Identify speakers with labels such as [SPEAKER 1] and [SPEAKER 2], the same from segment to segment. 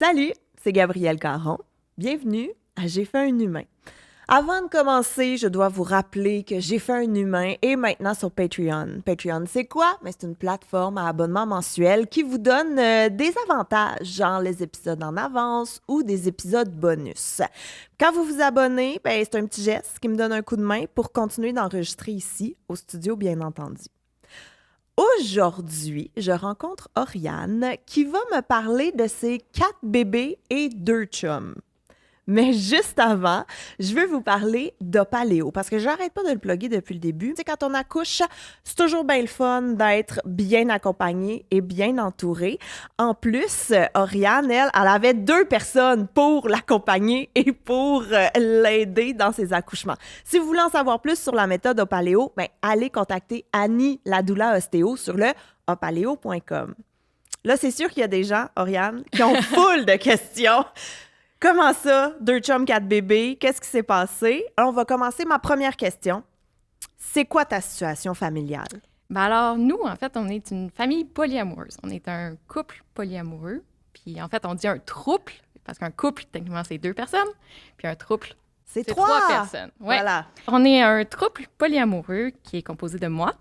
[SPEAKER 1] Salut, c'est Gabrielle Caron. Bienvenue à J'ai fait un humain. Avant de commencer, je dois vous rappeler que J'ai fait un humain est maintenant sur Patreon. Patreon, c'est quoi? Mais c'est une plateforme à abonnement mensuel qui vous donne des avantages, genre les épisodes en avance ou des épisodes bonus. Quand vous vous abonnez, c'est un petit geste qui me donne un coup de main pour continuer d'enregistrer ici, au studio, bien entendu. Aujourd'hui, je rencontre Oriane qui va me parler de ses 4 bébés et 2 chums. Mais juste avant, je veux vous parler d'Opaléo parce que j'arrête pas de le plugger depuis le début. Tu sais, quand on accouche, c'est toujours bien le fun d'être bien accompagné et bien entouré. En plus, Oriane, elle avait 2 personnes pour l'accompagner et pour l'aider dans ses accouchements. Si vous voulez en savoir plus sur la méthode Opaléo, allez contacter Annie, la doula ostéo, sur le opaléo.com. Là, c'est sûr qu'il y a des gens, Oriane, qui ont full de questions. Comment ça, 2 chums, 4 bébés? Qu'est-ce qui s'est passé? Alors, on va commencer. Ma première question. C'est quoi ta situation familiale?
[SPEAKER 2] Alors, nous, en fait, on est une famille polyamoureuse. On est un couple polyamoureux. Puis, en fait, on dit un trouble, parce qu'un couple, techniquement, c'est 2 personnes. Puis, un trouble, c'est 3 personnes. Ouais.
[SPEAKER 1] Voilà.
[SPEAKER 2] On est un couple polyamoureux qui est composé de moi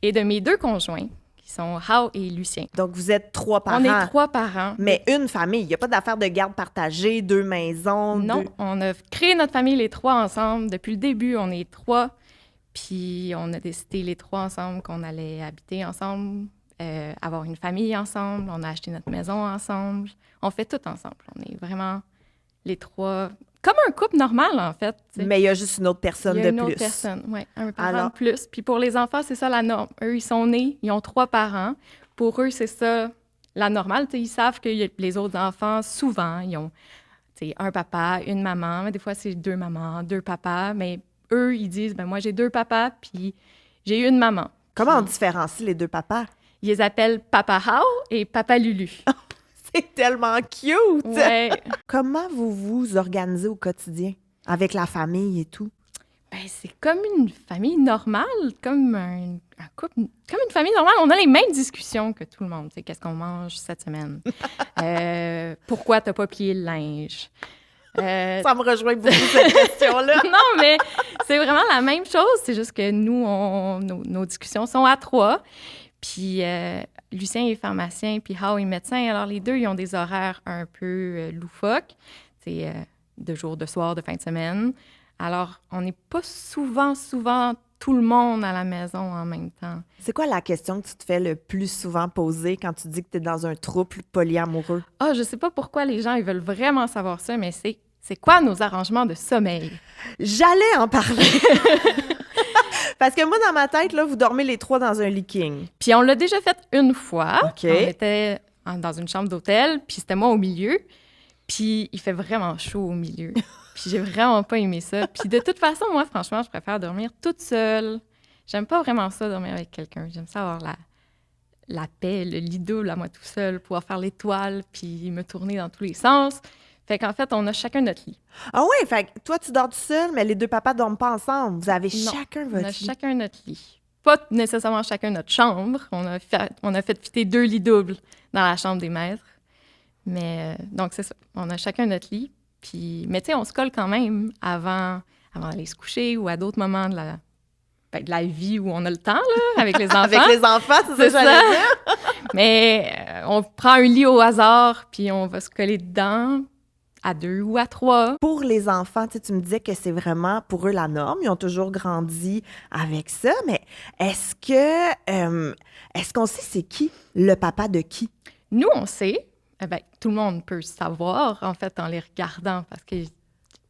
[SPEAKER 2] et de mes 2 conjoints, qui sont Hao et Lucien.
[SPEAKER 1] Donc, vous êtes 3 parents.
[SPEAKER 2] On est 3 parents.
[SPEAKER 1] Mais une famille. Il n'y a pas d'affaire de garde partagée, 2 maisons.
[SPEAKER 2] Non, on a créé notre famille les 3 ensemble. Depuis le début, on est 3. Puis on a décidé les 3 ensemble qu'on allait habiter ensemble, avoir une famille ensemble. On a acheté notre maison ensemble. On fait tout ensemble. On est vraiment les 3... Comme un couple normal, en fait. T'sais.
[SPEAKER 1] Mais il y a juste une autre personne de plus.
[SPEAKER 2] Il y a une autre personne, oui. Un parent de plus. Puis pour les enfants, c'est ça la norme. Eux, ils sont nés, ils ont 3 parents. Pour eux, c'est ça la normale. T'sais, ils savent que les autres enfants, souvent, ils ont un papa, une maman. Mais des fois, c'est 2 mamans, 2 papas. Mais eux, ils disent, moi, j'ai 2 papas, puis j'ai une maman.
[SPEAKER 1] Comment on différencie les 2 papas?
[SPEAKER 2] Ils les appellent Papa Hao et Papa Lulu.
[SPEAKER 1] C'est tellement cute!
[SPEAKER 2] Ouais.
[SPEAKER 1] Comment vous vous organisez au quotidien avec la famille et tout?
[SPEAKER 2] C'est comme une famille normale, comme un couple, comme une famille normale. On a les mêmes discussions que tout le monde. Qu'est-ce qu'on mange cette semaine? Pourquoi t'as pas plié le linge?
[SPEAKER 1] Ça me rejoint beaucoup, cette question-là.
[SPEAKER 2] Non, mais c'est vraiment la même chose. C'est juste que nous, nos discussions sont à 3. Puis Lucien est pharmacien, puis Hao est médecin. Alors, les 2, ils ont des horaires un peu loufoques. C'est de jour, de soir, de fin de semaine. Alors, on n'est pas souvent tout le monde à la maison en même temps.
[SPEAKER 1] C'est quoi la question que tu te fais le plus souvent poser quand tu dis que tu es dans un trouble polyamoureux?
[SPEAKER 2] Je sais pas pourquoi les gens ils veulent vraiment savoir ça, mais c'est quoi nos arrangements de sommeil?
[SPEAKER 1] J'allais en parler! Parce que moi, dans ma tête, là, vous dormez les 3 dans un lit king.
[SPEAKER 2] Puis on l'a déjà fait une fois.
[SPEAKER 1] OK.
[SPEAKER 2] On était dans une chambre d'hôtel, puis c'était moi au milieu. Puis il fait vraiment chaud au milieu. Puis j'ai vraiment pas aimé ça. Puis de toute façon, moi, franchement, je préfère dormir toute seule. J'aime pas vraiment ça, dormir avec quelqu'un. J'aime ça avoir la paix, le lit double à moi tout seul, pouvoir faire l'étoile, puis me tourner dans tous les sens. Fait qu'en fait, on a chacun notre lit.
[SPEAKER 1] Ah oui, fait que toi, tu dors tout seul, mais les 2 papas dorment pas ensemble. Vous avez chacun votre lit.
[SPEAKER 2] On a chacun notre lit. Pas nécessairement chacun notre chambre. On a fait fitter 2 lits doubles dans la chambre des maîtres. Mais donc, c'est ça. On a chacun notre lit. Puis, mais tu sais, on se colle quand même avant d'aller se coucher ou à d'autres moments de la vie où on a le temps, là, avec les enfants.
[SPEAKER 1] Avec les enfants, c'est ça que j'allais dire.
[SPEAKER 2] Mais on prend un lit au hasard, puis on va se coller dedans à 2 ou à 3.
[SPEAKER 1] Pour les enfants, tu me disais que c'est vraiment pour eux la norme. Ils ont toujours grandi avec ça. Mais est-ce qu'on sait c'est qui le papa de qui?
[SPEAKER 2] Nous, on sait. Tout le monde peut savoir, en fait, en les regardant, parce que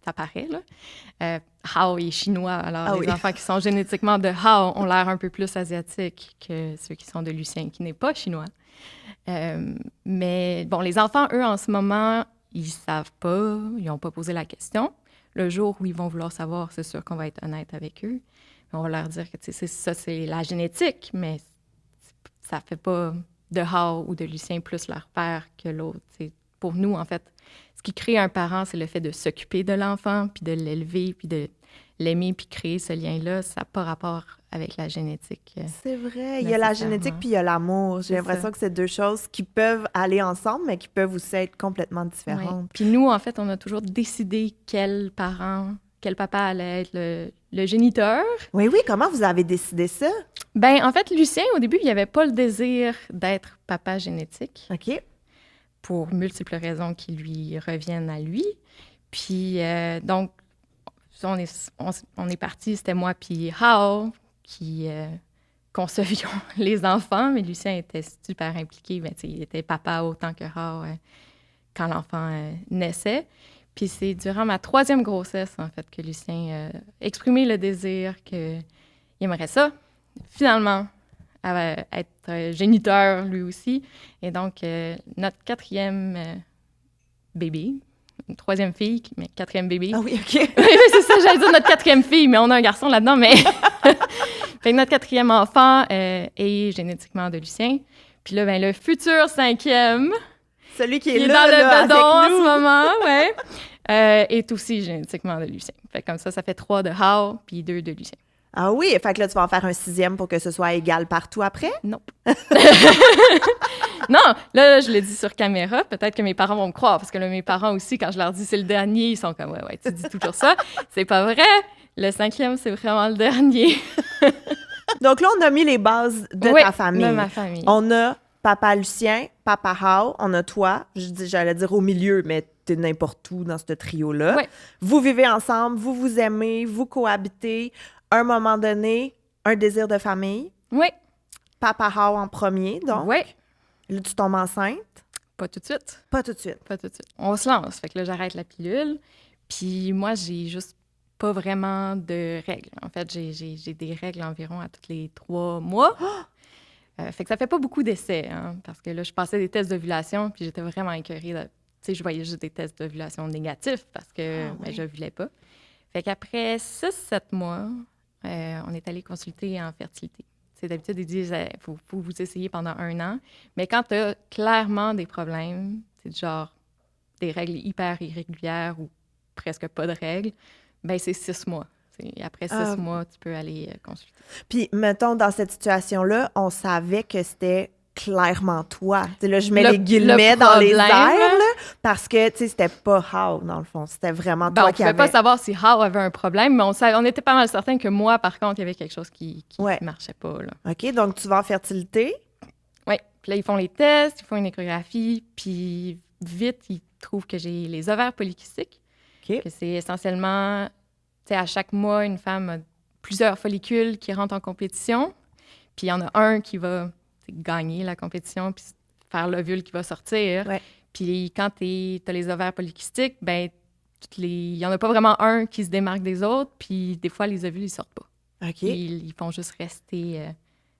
[SPEAKER 2] ça paraît, là. Hao est chinois, alors les enfants qui sont génétiquement de Hao ont l'air un peu plus asiatiques que ceux qui sont de Lucien, qui n'est pas chinois. Mais bon, les enfants, eux, en ce moment, ils savent pas, ils n'ont pas posé la question. Le jour où ils vont vouloir savoir, c'est sûr qu'on va être honnête avec eux. On va leur dire que c'est la génétique, mais ça fait pas de Hao ou de Lucien plus leur père que l'autre. Pour nous, en fait, ce qui crée un parent, c'est le fait de s'occuper de l'enfant, puis de l'élever, puis de l'aimer, puis créer ce lien-là. Ça n'a pas rapport avec la génétique.
[SPEAKER 1] C'est vrai. Il y a la génétique puis il y a l'amour. J'ai l'impression que c'est deux choses qui peuvent aller ensemble, mais qui peuvent aussi être complètement différentes.
[SPEAKER 2] Ouais. Puis nous, en fait, on a toujours décidé quel papa allait être le géniteur.
[SPEAKER 1] Oui, comment vous avez décidé ça?
[SPEAKER 2] Ben, en fait, Lucien, au début, il n'avait pas le désir d'être papa génétique.
[SPEAKER 1] OK.
[SPEAKER 2] Pour multiples raisons qui lui reviennent à lui. Puis, donc, on est partis, c'était moi puis Hao qui concevions les enfants, mais Lucien était super impliqué. Ben, il était papa autant que Hao quand l'enfant naissait. Puis c'est durant ma 3e grossesse, en fait, que Lucien a exprimé le désir qu'il aimerait ça, finalement, être géniteur lui aussi. Et donc, notre 4e bébé, une 3e fille, mais 4e bébé.
[SPEAKER 1] Ah oui, OK.
[SPEAKER 2] Oui, c'est ça, j'allais dire notre 4e fille, mais on a un garçon là-dedans, mais... Fait que notre 4e enfant est génétiquement de Lucien. Puis là, ben, le futur 5e...
[SPEAKER 1] Celui qui est
[SPEAKER 2] dans
[SPEAKER 1] là,
[SPEAKER 2] le bedon en
[SPEAKER 1] avec nous.
[SPEAKER 2] ce moment, ouais. Est aussi génétiquement de Lucien. Fait que comme ça fait 3 de Hao, puis 2 de Lucien.
[SPEAKER 1] Ah oui, fait que là, tu vas en faire un 6e pour que ce soit égal partout après?
[SPEAKER 2] Non. Non, là, je le dis sur caméra. Peut-être que mes parents vont me croire, parce que là, mes parents aussi, quand je leur dis c'est le dernier, ils sont comme, ouais, tu dis toujours ça. C'est pas vrai. Le 5e, c'est vraiment le dernier.
[SPEAKER 1] Donc là, on a mis les bases de ta famille.
[SPEAKER 2] De ma famille.
[SPEAKER 1] On a papa Lucien, papa Hao, on a toi. J'allais dire au milieu, mais t'es n'importe où dans ce trio-là.
[SPEAKER 2] Ouais.
[SPEAKER 1] Vous vivez ensemble, vous vous aimez, vous cohabitez. À un moment donné, un désir de famille.
[SPEAKER 2] Oui.
[SPEAKER 1] Papa Hao en premier, donc.
[SPEAKER 2] Oui.
[SPEAKER 1] Là, tu tombes enceinte.
[SPEAKER 2] Pas tout de suite.
[SPEAKER 1] Pas tout de suite.
[SPEAKER 2] Pas tout de suite. On se lance. Fait que là, j'arrête la pilule. Puis moi, j'ai juste pas vraiment de règles. En fait, j'ai des règles environ à tous les 3 mois. Fait que ça fait pas beaucoup d'essais, hein, parce que là, je passais des tests d'ovulation, puis j'étais vraiment écœurée. Tu sais, je voyais juste des tests d'ovulation négatifs parce que je n'ovulais pas. Fait qu'après 6-7 mois, on est allé consulter en fertilité. C'est d'habitude, ils disent faut vous essayer pendant 1 an. Mais quand tu as clairement des problèmes, c'est du genre des règles hyper irrégulières ou presque pas de règles, ben c'est 6 mois. Après 6 mois, tu peux aller consulter.
[SPEAKER 1] Puis, mettons, dans cette situation-là, on savait que c'était clairement toi. T'sais, là, je mets les guillemets dans les airs, là, parce que, tu sais, c'était pas Hao, dans le fond. C'était vraiment toi qui
[SPEAKER 2] avait... On ne pouvait pas savoir si Hao avait un problème, mais on était pas mal certain que moi, par contre, il y avait quelque chose qui marchait pas, là.
[SPEAKER 1] OK, donc tu vas en fertilité.
[SPEAKER 2] Oui. Puis là, ils font les tests, ils font une échographie, puis vite, ils trouvent que j'ai les ovaires polykystiques.
[SPEAKER 1] OK.
[SPEAKER 2] Que c'est essentiellement... Tu sais, à chaque mois, une femme a plusieurs follicules qui rentrent en compétition. Puis il y en a un qui va gagner la compétition puis faire l'ovule qui va sortir.
[SPEAKER 1] Ouais.
[SPEAKER 2] Puis quand tu as les ovaires polykystiques, ben il n'y en a pas vraiment un qui se démarque des autres. Puis des fois, les ovules, ils sortent pas.
[SPEAKER 1] OK.
[SPEAKER 2] Ils font juste rester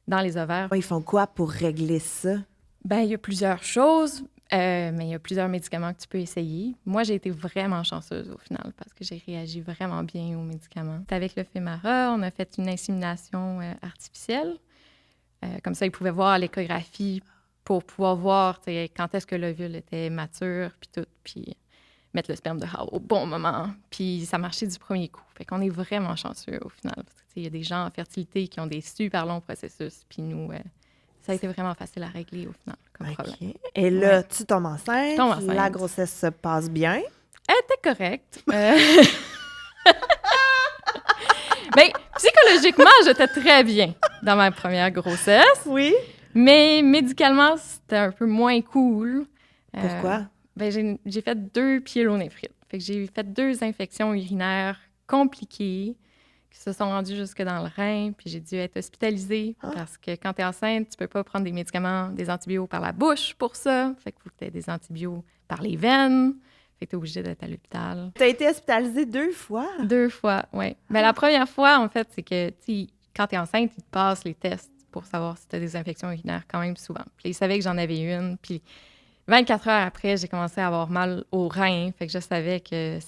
[SPEAKER 2] dans les ovaires.
[SPEAKER 1] Ils font quoi pour régler ça?
[SPEAKER 2] Ben il y a plusieurs choses. Mais il y a plusieurs médicaments que tu peux essayer. Moi, j'ai été vraiment chanceuse au final parce que j'ai réagi vraiment bien aux médicaments. Avec le Femara, on a fait une insémination artificielle. Comme ça, ils pouvaient voir à l'échographie pour pouvoir voir quand est-ce que l'ovule était mature, puis tout, puis mettre le sperme de Hao au bon moment. Puis ça marchait du premier coup. Fait qu'on est vraiment chanceux au final. Il y a des gens en fertilité qui ont des super longs processus, puis nous... ça a été vraiment facile à régler au final, comme problème.
[SPEAKER 1] Et là, tu tombes enceinte, la grossesse se passe bien.
[SPEAKER 2] Elle était correcte. Mais psychologiquement, j'étais très bien dans ma première grossesse.
[SPEAKER 1] Oui.
[SPEAKER 2] Mais médicalement, c'était un peu moins cool.
[SPEAKER 1] Pourquoi?
[SPEAKER 2] J'ai fait 2 pyélonéphrite. Fait que j'ai fait 2 infections urinaires compliquées qui se sont rendues jusque dans le rein, puis j'ai dû être hospitalisée parce que quand tu es enceinte, tu peux pas prendre des médicaments, des antibiotiques par la bouche pour ça. Fait qu'il faut que tu aies des antibiotiques par les veines. Fait que tu es obligée d'être à l'hôpital.
[SPEAKER 1] Tu as été hospitalisée 2 fois?
[SPEAKER 2] 2 fois, oui. Mais la première fois, en fait, c'est que quand tu es enceinte, ils te passent les tests pour savoir si tu as des infections urinaires quand même souvent. Puis ils savaient que j'en avais une, puis 24 heures après, j'ai commencé à avoir mal au rein. Fait que je savais que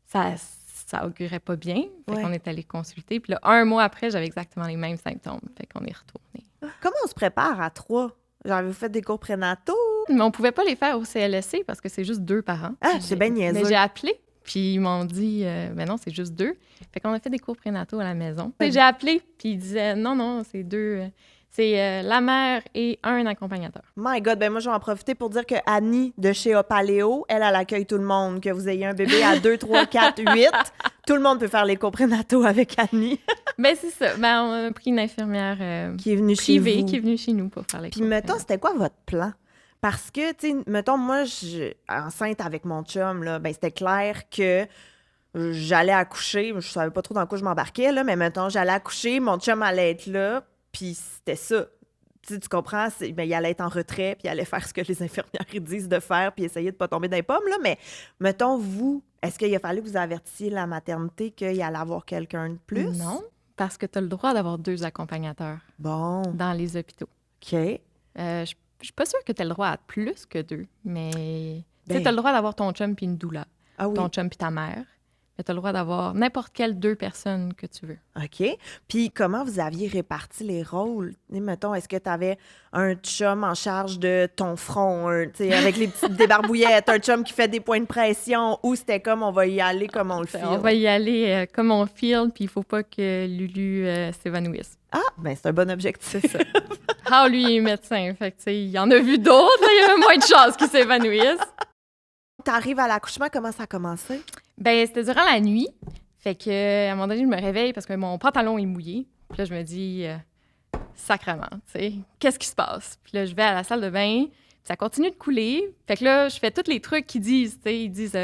[SPEAKER 2] ça augurait pas bien. Fait qu'on est allé consulter. Puis là, 1 mois après, j'avais exactement les mêmes symptômes. Fait qu'on est retourné.
[SPEAKER 1] Comment on se prépare à 3? Genre, avez-vous fait des cours prénataux?
[SPEAKER 2] Mais on pouvait pas les faire au CLSC parce que c'est juste 2 parents.
[SPEAKER 1] Ah, c'est bien niaiseux.
[SPEAKER 2] Mais j'ai appelé Puis ils m'ont dit, ben non, c'est juste 2. Fait qu'on a fait des cours prénataux à la maison. J'ai appelé, puis ils disaient, non, c'est 2. C'est la mère et un accompagnateur.
[SPEAKER 1] My God, ben moi, je vais en profiter pour dire que Annie de chez Opaléo, elle accueille tout le monde. Que vous ayez un bébé à 2, 3, 4, 8, tout le monde peut faire les cours prénataux avec Annie.
[SPEAKER 2] Ben c'est ça. Ben on a pris une infirmière
[SPEAKER 1] qui est venue
[SPEAKER 2] privée
[SPEAKER 1] chez vous.
[SPEAKER 2] qui est venue chez nous pour faire les cours.
[SPEAKER 1] Puis mettons, c'était quoi votre plan? Parce que, tu sais, mettons, moi, enceinte avec mon chum, là, ben c'était clair que j'allais accoucher. Je savais pas trop dans quoi je m'embarquais, là, mais mettons, j'allais accoucher, mon chum allait être là, puis c'était ça. Tu comprends? Ben, il allait être en retrait, puis il allait faire ce que les infirmières ils disent de faire, puis essayer de pas tomber dans les pommes, là. Mais mettons, vous, est-ce qu'il a fallu que vous avertissiez la maternité qu'il allait avoir quelqu'un de plus?
[SPEAKER 2] Non, parce que tu as le droit d'avoir 2 accompagnateurs
[SPEAKER 1] Bon.
[SPEAKER 2] dans les hôpitaux.
[SPEAKER 1] OK.
[SPEAKER 2] Je suis pas sûre que tu as le droit à plus que 2, mais tu
[SPEAKER 1] Ben.
[SPEAKER 2] as le droit d'avoir ton chum puis une doula,
[SPEAKER 1] Ah oui.
[SPEAKER 2] ton chum puis ta mère. Mais tu as le droit d'avoir n'importe quelle 2 personnes que tu veux.
[SPEAKER 1] OK. Puis comment vous aviez réparti les rôles? Mettons, est-ce que tu avais un chum en charge de ton front, avec les petites débarbouillettes, un chum qui fait des points de pression, ou c'était comme on va y aller comme on le fait?
[SPEAKER 2] On va y aller comme on file, puis il faut pas que Lulu s'évanouisse.
[SPEAKER 1] Ah, ben c'est un bon objectif.
[SPEAKER 2] C'est ça. Ah, lui, il est médecin. Fait que, tu sais, il y en a vu d'autres, là, il y avait moins de chances qu'il s'évanouisse.
[SPEAKER 1] T'arrives à l'accouchement, comment ça a commencé?
[SPEAKER 2] Ben, c'était durant la nuit. Fait que, à un moment donné, je me réveille parce que mon pantalon est mouillé. Puis là, je me dis, sacrement, tu sais, qu'est-ce qui se passe? Puis là, je vais à la salle de bain, puis ça continue de couler. Fait que là, je fais tous les trucs qu'ils disent, tu sais. Ils disent,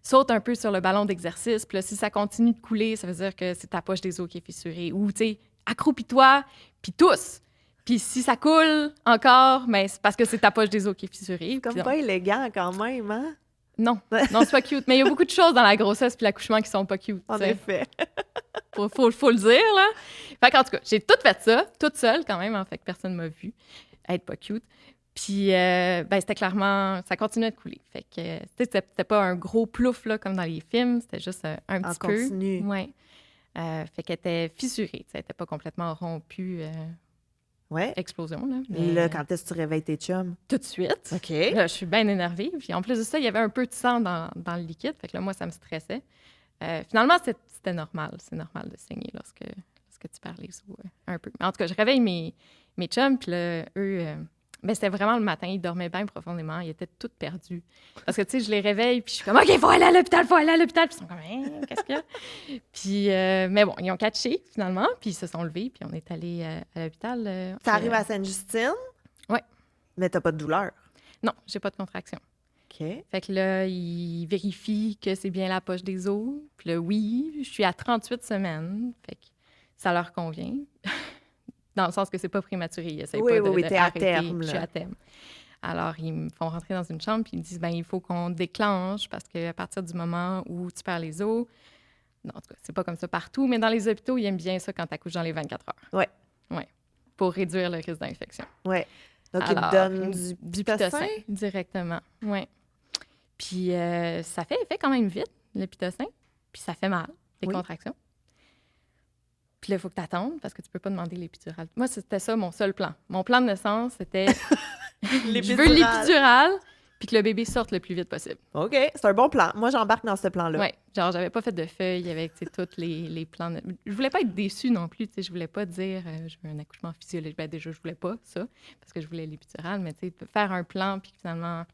[SPEAKER 2] saute un peu sur le ballon d'exercice. Puis là, si ça continue de couler, ça veut dire que c'est ta poche des os qui est fissurée. Ou, tu sais, accroupis-toi, puis tousse. Puis si ça coule encore, mais c'est parce que c'est ta poche des os qui est fissurée.
[SPEAKER 1] Comme
[SPEAKER 2] Puis
[SPEAKER 1] pas élégant quand même, hein?
[SPEAKER 2] non, c'est pas cute. Mais il y a beaucoup de choses dans la grossesse puis l'accouchement qui sont pas cute.
[SPEAKER 1] En
[SPEAKER 2] t'sais.
[SPEAKER 1] effet.
[SPEAKER 2] Faut le dire, là. Fait qu'en tout cas, j'ai tout fait ça, toute seule quand même, en fait, que personne m'a vu être pas cute. Puis, ben, c'était clairement... Ça continuait de couler. Fait que, c'était pas un gros plouf, là, comme dans les films. C'était juste un petit peu.
[SPEAKER 1] Continu.
[SPEAKER 2] Ouais. Fait qu'elle était fissurée. Elle était pas complètement rompue.
[SPEAKER 1] Ouais.
[SPEAKER 2] Explosion, là.
[SPEAKER 1] Et là, quand est-ce que tu réveilles tes chums?
[SPEAKER 2] Tout de suite.
[SPEAKER 1] OK.
[SPEAKER 2] Là, je suis bien énervée. Puis en plus de ça, il y avait un peu de sang dans le liquide. Fait que là, moi, ça me stressait. Finalement, c'était normal. C'est normal de saigner lorsque tu perds les os un peu. Mais en tout cas, je réveille mes chums. Puis là, eux, ben, c'était vraiment le matin. Ils dormaient bien profondément. Ils étaient tous perdus. Parce que, tu sais, je les réveille. Puis je suis comme, OK, il faut aller à l'hôpital, faut aller à l'hôpital. Puis ils sont comme, hein, qu'est-ce qu'il y a? Puis, mais bon, ils ont catché finalement. Puis ils se sont levés. Puis on est allé à l'hôpital.
[SPEAKER 1] Tu arrives à Sainte-Justine?
[SPEAKER 2] Ouais.
[SPEAKER 1] Mais t'as pas de douleur?
[SPEAKER 2] Non, j'ai pas de contraction.
[SPEAKER 1] OK.
[SPEAKER 2] Fait que là, il vérifie que c'est bien la poche des os. Puis là, oui, je suis à 38 semaines. Fait que ça leur convient. Dans le sens que c'est pas prématuré. Ils essayent pas de
[SPEAKER 1] t'es à terme.
[SPEAKER 2] Je suis à terme. Alors, ils me font rentrer dans une chambre puis ils me disent, ben il faut qu'on déclenche parce qu'à partir du moment où tu perds les os, non, en tout cas, c'est pas comme ça partout, mais dans les hôpitaux, ils aiment bien ça quand tu accouches dans les 24 heures.
[SPEAKER 1] Ouais.
[SPEAKER 2] Ouais. Pour réduire le risque d'infection.
[SPEAKER 1] Ouais. Donc,
[SPEAKER 2] Alors,
[SPEAKER 1] ils te donnent
[SPEAKER 2] du pitocin directement. Oui. Puis ça fait effet quand même vite, le pitocin. Puis ça fait mal, les contractions. Puis là, il faut que tu attendes parce que tu peux pas demander l'épidural. Moi, c'était ça mon seul plan. Mon plan de naissance, c'était je veux l'épidural puis que le bébé sorte le plus vite possible.
[SPEAKER 1] OK, c'est un bon plan. Moi, j'embarque dans ce plan-là.
[SPEAKER 2] Oui, genre, j'avais pas fait de feuilles avec tous les plans. Je voulais pas être déçue non plus. Je voulais pas dire je veux un accouchement physiologique. Ben, déjà, je voulais pas ça parce que je voulais l'épidural, mais tu sais, faire un plan puis finalement.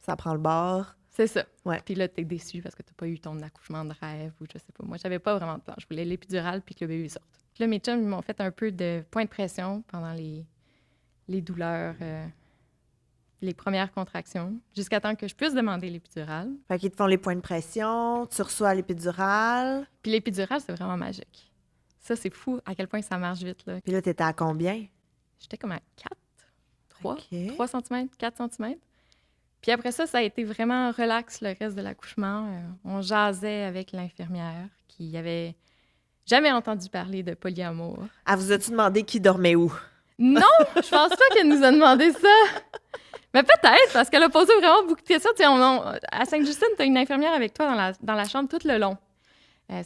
[SPEAKER 1] Ça prend le bord.
[SPEAKER 2] C'est ça.
[SPEAKER 1] Ouais.
[SPEAKER 2] Puis là, t'es déçu parce que t'as pas eu ton accouchement de rêve ou je sais pas. Moi, j'avais pas vraiment de plan. Je voulais l'épidural puis que le bébé sorte. Puis là, mes chums, ils m'ont fait un peu de point de pression pendant les douleurs, les premières contractions, jusqu'à temps que je puisse demander l'épidural.
[SPEAKER 1] Fait qu'ils te font les points de pression, tu reçois l'épidural.
[SPEAKER 2] Puis l'épidural, c'est vraiment magique. Ça, c'est fou à quel point ça marche vite, là.
[SPEAKER 1] Puis là, t'étais à combien?
[SPEAKER 2] J'étais comme à 3
[SPEAKER 1] OK.
[SPEAKER 2] 3 cm, 4 cm. Puis après ça, ça a été vraiment relax le reste de l'accouchement. On jasait avec l'infirmière qui avait jamais entendu parler de polyamour.
[SPEAKER 1] Ah, vous as-tu demandé qui dormait où?
[SPEAKER 2] Non, je pense pas qu'elle nous a demandé ça. Mais peut-être, parce qu'elle a posé vraiment beaucoup de questions. Tu sais, à Sainte-Justine, tu as une infirmière avec toi dans la chambre tout le long.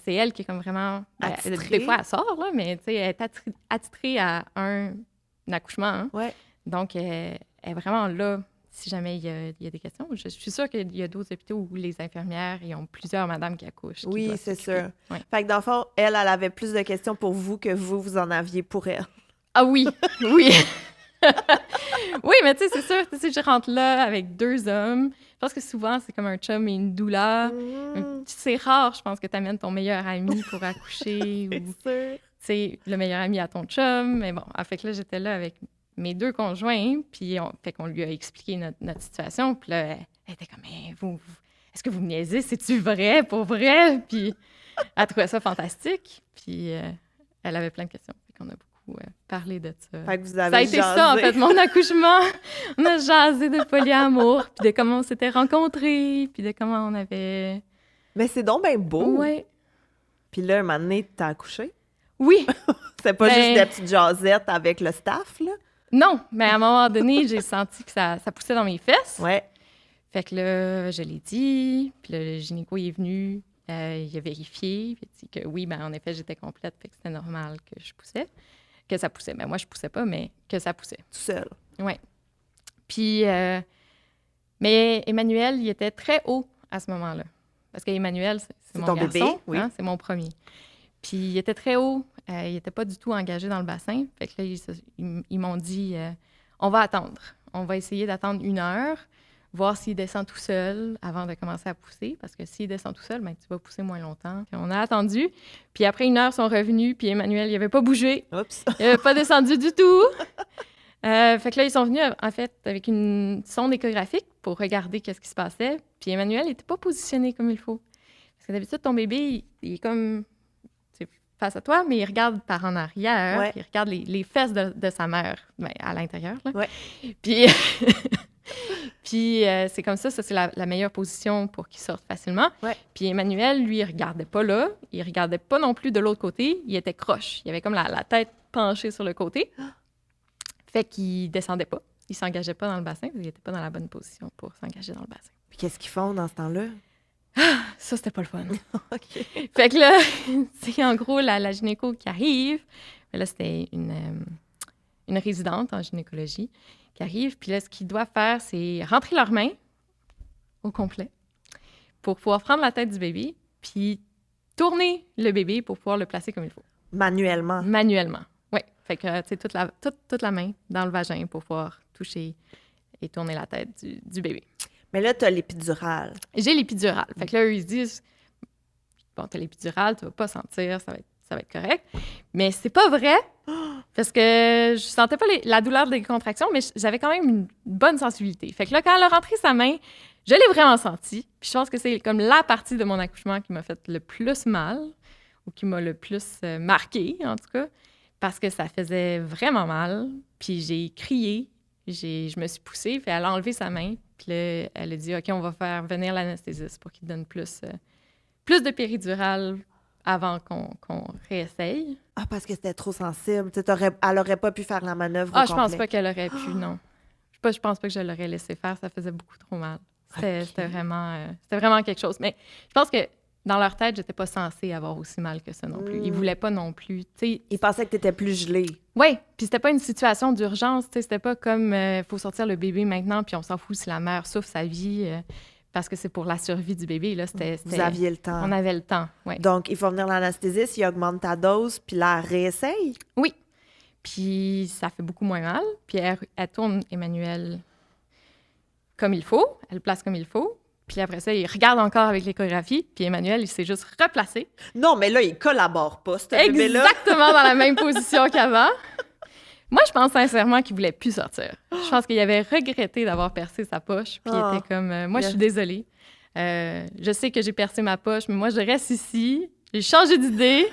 [SPEAKER 2] C'est elle qui est comme vraiment... des fois, elle sort, là, mais tu sais, elle est attitrée à un accouchement. Hein.
[SPEAKER 1] Ouais.
[SPEAKER 2] Donc, elle est vraiment là. si jamais il y a des questions. Je suis sûre qu'il y a d'autres hôpitaux où les infirmières, ils ont plusieurs madames qui accouchent.
[SPEAKER 1] Oui, c'est sûr.
[SPEAKER 2] Ouais.
[SPEAKER 1] Fait que dans le fond, elle avait plus de questions pour vous que vous en aviez pour elle.
[SPEAKER 2] Ah oui, oui. Oui, mais tu sais, c'est sûr, tu sais, je rentre là avec 2 hommes. Je pense que souvent, c'est comme un chum et une doula. C'est rare, je pense, que tu amènes ton meilleur ami pour accoucher ou,
[SPEAKER 1] C'est sûr.
[SPEAKER 2] tu sais, le meilleur ami à ton chum. Mais bon, fait que là, j'étais là avec mes 2 conjoints, puis fait qu'on lui a expliqué notre situation. Puis là, elle était comme, hey, est-ce que vous me niaisez? C'est-tu vrai, pour vrai? Puis elle trouvait ça fantastique. Puis elle avait plein de questions. Fait qu'on a beaucoup parlé de ça.
[SPEAKER 1] Fait que vous
[SPEAKER 2] Ça
[SPEAKER 1] avez
[SPEAKER 2] a été
[SPEAKER 1] jasé.
[SPEAKER 2] ça, en fait, mon accouchement. On a jasé de polyamour, puis de comment on s'était rencontrés, puis de comment on avait...
[SPEAKER 1] Mais c'est donc bien beau.
[SPEAKER 2] Ouais.
[SPEAKER 1] Puis là, un moment donné, t'as accouché.
[SPEAKER 2] Oui.
[SPEAKER 1] C'est pas
[SPEAKER 2] Ben-
[SPEAKER 1] juste des petites jasettes avec le staff, là?
[SPEAKER 2] Non, mais à un moment donné, j'ai senti que ça poussait dans mes fesses.
[SPEAKER 1] Ouais.
[SPEAKER 2] Fait que là, je l'ai dit, puis le gynéco il est venu, il a vérifié, puis il a dit que oui, ben en effet, j'étais complète, fait que c'était normal que je poussais, que ça poussait. Ben moi, je poussais pas, mais que ça poussait.
[SPEAKER 1] Tout seul.
[SPEAKER 2] Oui. Puis, mais Emmanuel, il était très haut à ce moment-là. Parce qu'Emmanuel, c'est mon
[SPEAKER 1] ton
[SPEAKER 2] garçon,
[SPEAKER 1] bébé, oui.
[SPEAKER 2] hein, c'est mon premier. Puis, il était très haut. Il n'était pas du tout engagé dans le bassin. Fait que là, ils m'ont dit, on va attendre. On va essayer d'attendre 1 heure, voir s'il descend tout seul avant de commencer à pousser. Parce que s'il descend tout seul, ben, tu vas pousser moins longtemps. Puis on a attendu. Puis après 1 heure, ils sont revenus. Puis Emmanuel, il n'avait pas bougé.
[SPEAKER 1] Oups.
[SPEAKER 2] Il n'avait pas descendu du tout. Fait que là, ils sont venus, en fait, avec une sonde échographique pour regarder qu'est-ce qui se passait. Puis Emmanuel n'était pas positionné comme il faut. Parce que d'habitude, ton bébé, il est comme face à toi, mais il regarde par en arrière.
[SPEAKER 1] Ouais.
[SPEAKER 2] Puis il regarde les fesses de sa mère, ben, à l'intérieur. Là.
[SPEAKER 1] Ouais.
[SPEAKER 2] Puis, puis c'est comme ça c'est la meilleure position pour qu'il sorte facilement.
[SPEAKER 1] Ouais.
[SPEAKER 2] Puis Emmanuel, lui, il regardait pas là. Il regardait pas non plus de l'autre côté. Il était croche. Il avait comme la tête penchée sur le côté. Fait qu'il descendait pas. Il s'engageait pas dans le bassin. Il était pas dans la bonne position pour s'engager dans le bassin.
[SPEAKER 1] Puis qu'est-ce qu'ils font dans ce temps-là?
[SPEAKER 2] Ça, c'était pas le fun.
[SPEAKER 1] OK.
[SPEAKER 2] Fait que là, c'est en gros la gynéco qui arrive. Mais là, c'était une résidente en gynécologie qui arrive. Puis là, ce qu'ils doivent faire, c'est rentrer leurs mains au complet pour pouvoir prendre la tête du bébé puis tourner le bébé pour pouvoir le placer comme il faut.
[SPEAKER 1] Manuellement.
[SPEAKER 2] Manuellement. Oui. Fait que, tu sais, toute la main dans le vagin pour pouvoir toucher et tourner la tête du bébé.
[SPEAKER 1] Mais là, t'as l'épidurale.
[SPEAKER 2] J'ai l'épidurale. Fait que là, eux, ils se disent, bon, t'as l'épidurale, tu vas pas sentir, ça va être correct. Mais c'est pas vrai, parce que je sentais pas la douleur des contractions, mais j'avais quand même une bonne sensibilité. Fait que là, quand elle a rentré sa main, je l'ai vraiment senti. Puis je pense que c'est comme la partie de mon accouchement qui m'a fait le plus mal, ou qui m'a le plus marqué, en tout cas, parce que ça faisait vraiment mal. Puis j'ai crié, je me suis poussée, puis elle a enlevé sa main. Puis là, elle a dit, OK, on va faire venir l'anesthésiste pour qu'il donne plus de péridurale avant qu'on réessaye.
[SPEAKER 1] Ah, parce que c'était trop sensible. Tu sais, elle aurait pas pu faire la manœuvre au
[SPEAKER 2] Je pense
[SPEAKER 1] complet.
[SPEAKER 2] pas qu'elle aurait pu, non. Je pense pas que je l'aurais laissé faire. Ça faisait beaucoup trop mal. C'était vraiment quelque chose. Mais je pense que dans leur tête, j'étais pas censée avoir aussi mal que ça non plus. Ils voulaient pas non plus, tu sais.
[SPEAKER 1] Ils pensaient que t'étais plus gelée.
[SPEAKER 2] Oui, puis c'était pas une situation d'urgence, tu sais, c'était pas comme faut sortir le bébé maintenant puis on s'en fout si la mère souffre sa vie parce que c'est pour la survie du bébé là,
[SPEAKER 1] Vous aviez le temps.
[SPEAKER 2] On avait le temps, oui.
[SPEAKER 1] Donc, il faut venir l'anesthésiste, il augmente ta dose, puis là, elle réessaye.
[SPEAKER 2] Oui. Puis ça fait beaucoup moins mal, puis elle tourne Emmanuel comme il faut, elle le place comme il faut. Puis après ça, il regarde encore avec l'échographie, puis Emmanuel, il s'est juste replacé.
[SPEAKER 1] Non, mais là, il collabore pas, ce bébé-là.
[SPEAKER 2] Exactement dans la même position qu'avant. Moi, je pense sincèrement qu'il voulait plus sortir. Je pense qu'il avait regretté d'avoir percé sa poche, puis il était comme, moi, je suis désolée. Je sais que j'ai percé ma poche, mais moi, je reste ici. J'ai changé d'idée.